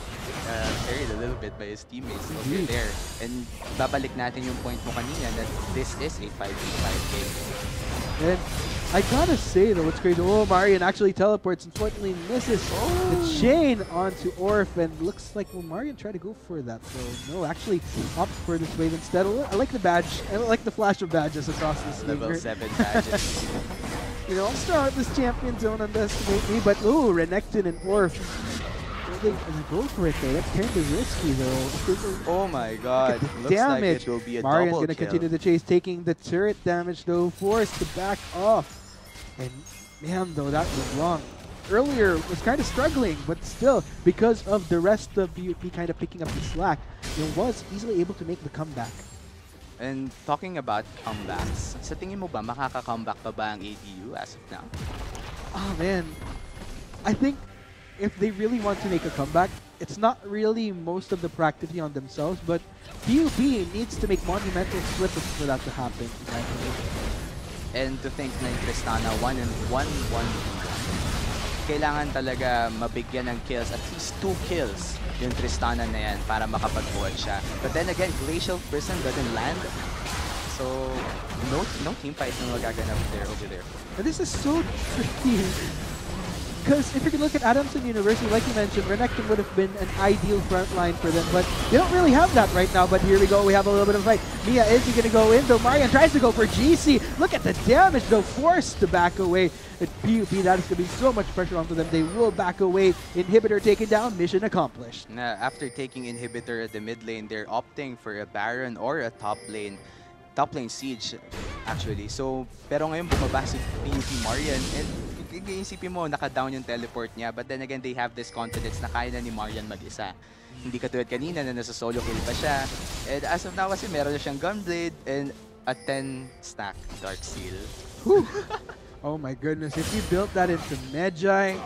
S7: carried a little bit by his teammates over there. And babalik natin yung point mo kanina that this is a 5v5 game.
S6: And I gotta say though, what's crazy, Marian actually teleports, unfortunately misses the chain onto Orf, and looks like, Marian tried to go for that, so no, actually opt for this wave instead. I like the badge, I like the flash of badges across this game.
S7: Level 7 badges.
S6: You know, I'll start this champion, don't underestimate me, but Renekton and Orf, they go for it though. That's kind of risky though.
S7: Oh my god. Looks
S6: damage.
S7: like it will be a
S6: Marian's
S7: double
S6: gonna
S7: kill.
S6: continue the chase, taking the turret damage though, forced to back off. And man, though, that was long. Earlier was kind of struggling, but still, because of the rest of PUP kind of picking up the slack, it was easily able to make the comeback.
S7: And talking about comebacks, sa tingin mo ba makaka-comeback pa ba ang ADU as of now?
S6: Oh man, I think if they really want to make a comeback, it's not really most of the practically on themselves, but PUP needs to make monumental slippage for that to happen.
S7: And to think na yung Tristana 1-1, kailangan talaga mabigyan ng kills, at least 2 kills yung Tristana na yan para makapag-buhat siya. But then again, Glacial Prison doesn't land. So, no team fight na magaganap over there.
S6: And this is so tricky. Because if you can look at Adamson University, like you mentioned, Renekton would have been an ideal front line for them, but they don't really have that right now. But here we go, we have a little bit of a fight. Mia, is he going to go in? Though Marian tries to go for GC. Look at the damage, though, forced to back away. At PUP, that is going to be so much pressure onto them. They will back away. Inhibitor taken down, mission accomplished.
S7: After taking Inhibitor at the mid lane, they're opting for a Baron or a top lane. top lane siege, actually. So, pero ngayon bumaba si PUP Marian, and isipin mo, naka-down yung teleport niya, but then again, they have this confidence na kaya na ni Marian mag-isa. Hindi katulad kanina na nasa solo kill pa siya. And as of now kasi meron na siyang Gunblade and a 10 stack Dark Seal.
S6: Oh my goodness, if you built that into Medjay,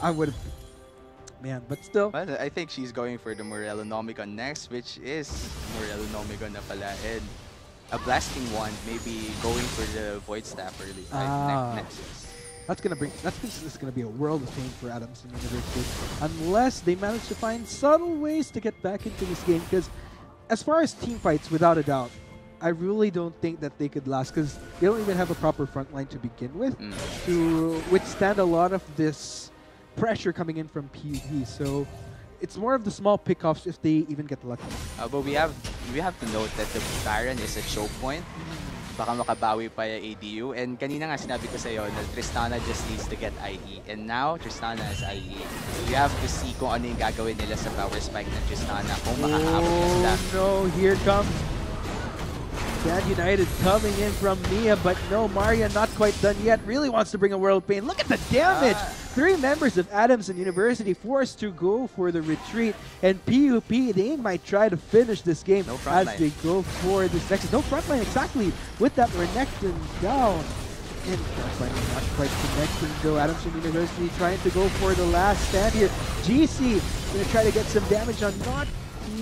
S6: I would have... Man, but still...
S7: Well, I think she's going for the Morelonomicon next, which is Morelonomicon na pala. And a Blasting Wand, maybe going for the Void Staff early. Next.
S6: This is gonna be a world of pain for Adamson University unless they manage to find subtle ways to get back into this game. Because as far as team fights, without a doubt, I really don't think that they could last because they don't even have a proper front line to begin with to withstand a lot of this pressure coming in from PUP. So it's more of the small pickoffs if they even get lucky.
S7: But we have to note that the Baron is a choke point. Baka makabawi pa yung ADU. And kanina nga sinabi ko sa'yo na Tristana just needs to get IE. And now, Tristana is IE. We have to see kung ano yung gagawin nila sa power spike ng Tristana. Kung makakaabot na sila.
S6: Oh no, here comes Bad United coming in from Mia, but no, Maria not quite done yet. Really wants to bring a world pain. Look at the damage! 3 members of Adamson University forced to go for the retreat, and PUP, they might try to finish this game as they go for this next. No frontline, exactly, with that Renekton down. And frontline not quite connecting though. Adamson University trying to go for the last stand here. GC gonna try to get some damage on, not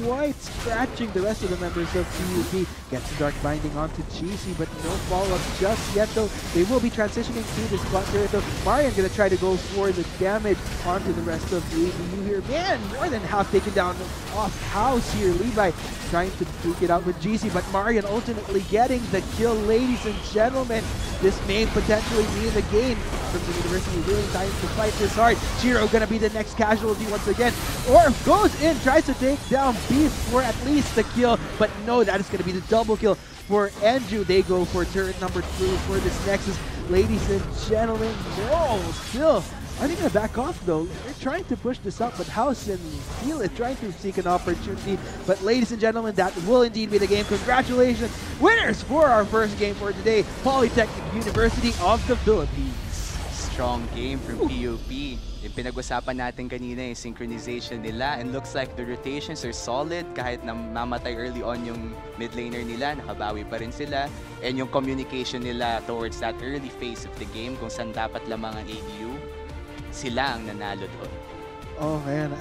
S6: quite scratching the rest of the members of PUP. Gets Dark Binding onto GC, but no follow-up just yet though. They will be transitioning to this spot here though. Marian gonna try to go for the damage onto the rest of the ADU here. Man, more than half taken down off house here. Levi trying to duke it out with GC, but Marian ultimately getting the kill, ladies and gentlemen. This may potentially be the game from the University, really trying to fight this hard. Shiro gonna be the next casualty once again. Or goes in, tries to take down Beast for at least the kill, but no, that is gonna be the double kill for Andrew. They go for turret number 2 for this Nexus. Ladies and gentlemen, no, still, are they gonna back off though? They're trying to push this up, but House and Feel is trying to seek an opportunity. But ladies and gentlemen, that will indeed be the game. Congratulations, winners for our first game for today, Polytechnic University of the Philippines.
S7: Strong game from PUP. Yung pinag-usapan natin kanina yung synchronization nila, and looks like the rotations are solid kahit na mamatay early on yung mid laner nila, nakabawi pa rin sila, and yung communication nila towards that early phase of the game kung saan dapat lamang ang ADU, sila ang nanalo doon.
S6: Oh man,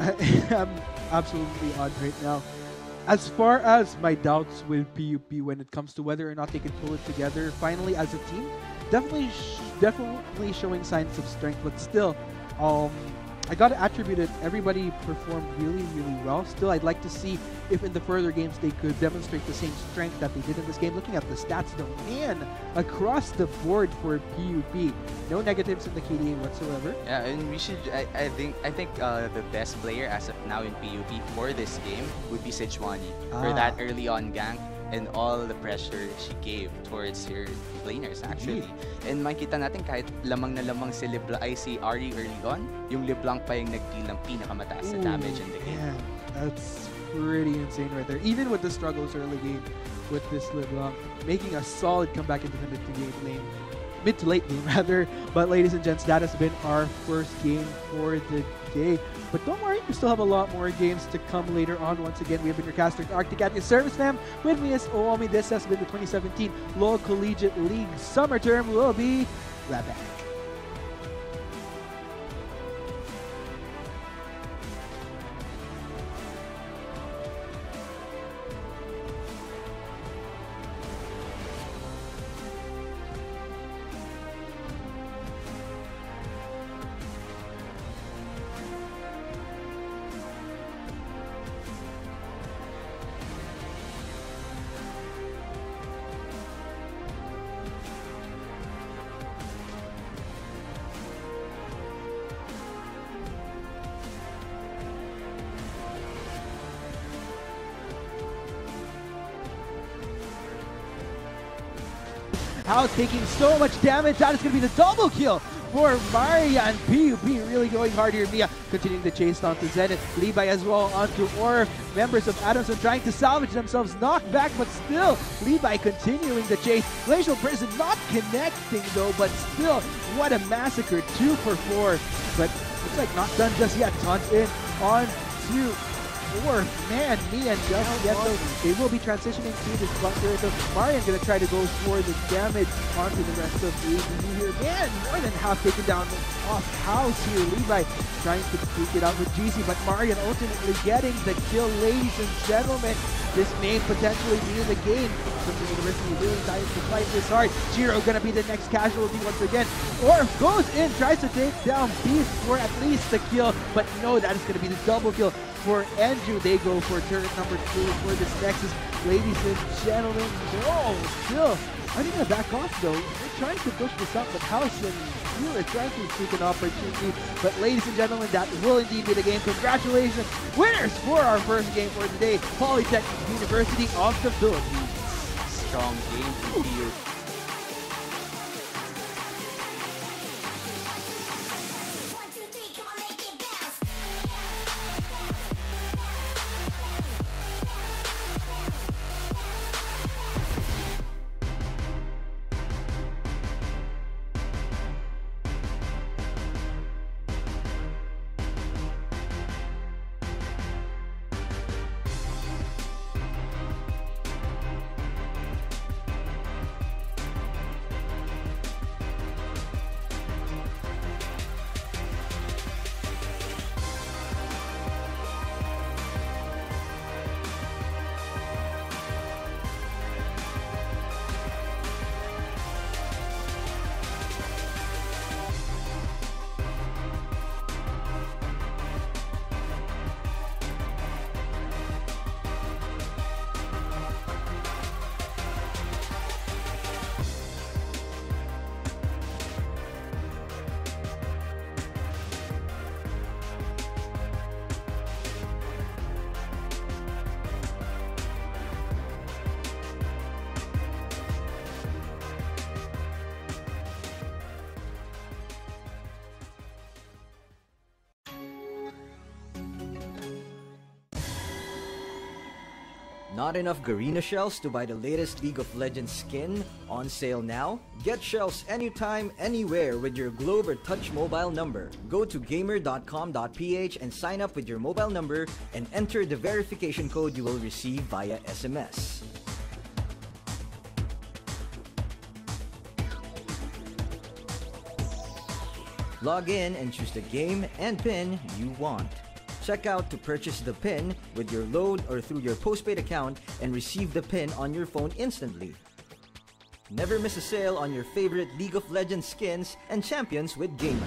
S6: I'm absolutely on right now. As far as my doubts with PUP when it comes to whether or not they can pull it together finally as a team, definitely showing signs of strength, but still, I gotta attribute it. Everybody performed really, really well. Still, I'd like to see if in the further games they could demonstrate the same strength that they did in this game. Looking at the stats, though, man, across the board for PUP, no negatives in the KDA whatsoever.
S7: Yeah, and we should. I think the best player as of now in PUP for this game would be Sejuani for that early on gank and all the pressure she gave towards her laners actually. And makita natin kahit lamang na lamang si Ari early on, yung LeBlanc pa yung nag-deal ng pinakamataas na damage in the game.
S6: Yeah, that's pretty insane right there. Even with the struggles early game with this LeBlanc, making a solid comeback into the mid to late game rather. But ladies and gents, that has been our first game for the day. But don't worry, we still have a lot more games to come later on. Once again, we have been your caster, Arctic at your service, fam. With me is Oomi. This has been the 2017 LoL Collegiate League Summer Term. We'll be right back. House taking so much damage. That is going to be the double kill for Maria, and PUP really going hard here. Mia continuing the chase down to Zenith. Levi as well onto Orf. Members of Adamson trying to salvage themselves. Knocked back, but still Levi continuing the chase. Glacial Prison not connecting though, but still, what a massacre. 2 for 4. But looks like not done just yet. Taunt in on to Orf. Man, Mia and just yet though. They will be transitioning to this bunker. So Marian gonna try to go for the damage onto the rest of the ABU here. Man, more than half taken down off house here. Levi trying to take it out with GC, but Marian ultimately getting the kill, ladies and gentlemen. This may potentially be in the game. From the University really trying to fight this hard. Jiro gonna be the next casualty once again. Orf goes in, tries to take down Beast for at least the kill, but no, that is gonna be the double kill for Andrew. They go for turret number 2 for this Nexus. Ladies and gentlemen, no, still, I'm gonna back off though. They're trying to push this up, but House and Steele are trying to seek an opportunity. But ladies and gentlemen, that will indeed be the game. Congratulations, winners for our first game for today, Polytechnic University of the Philippines.
S7: Strong game from PUP.
S8: Not enough Garena shells to buy the latest League of Legends skin? On sale now? Get shells anytime, anywhere with your Globe or Touch mobile number. Go to gamer.com.ph and sign up with your mobile number and enter the verification code you will receive via SMS. Log in and choose the game and pin you want. Check out to purchase the pin with your load or through your postpaid account and receive the pin on your phone instantly. Never miss a sale on your favorite League of Legends skins and champions with Gamer.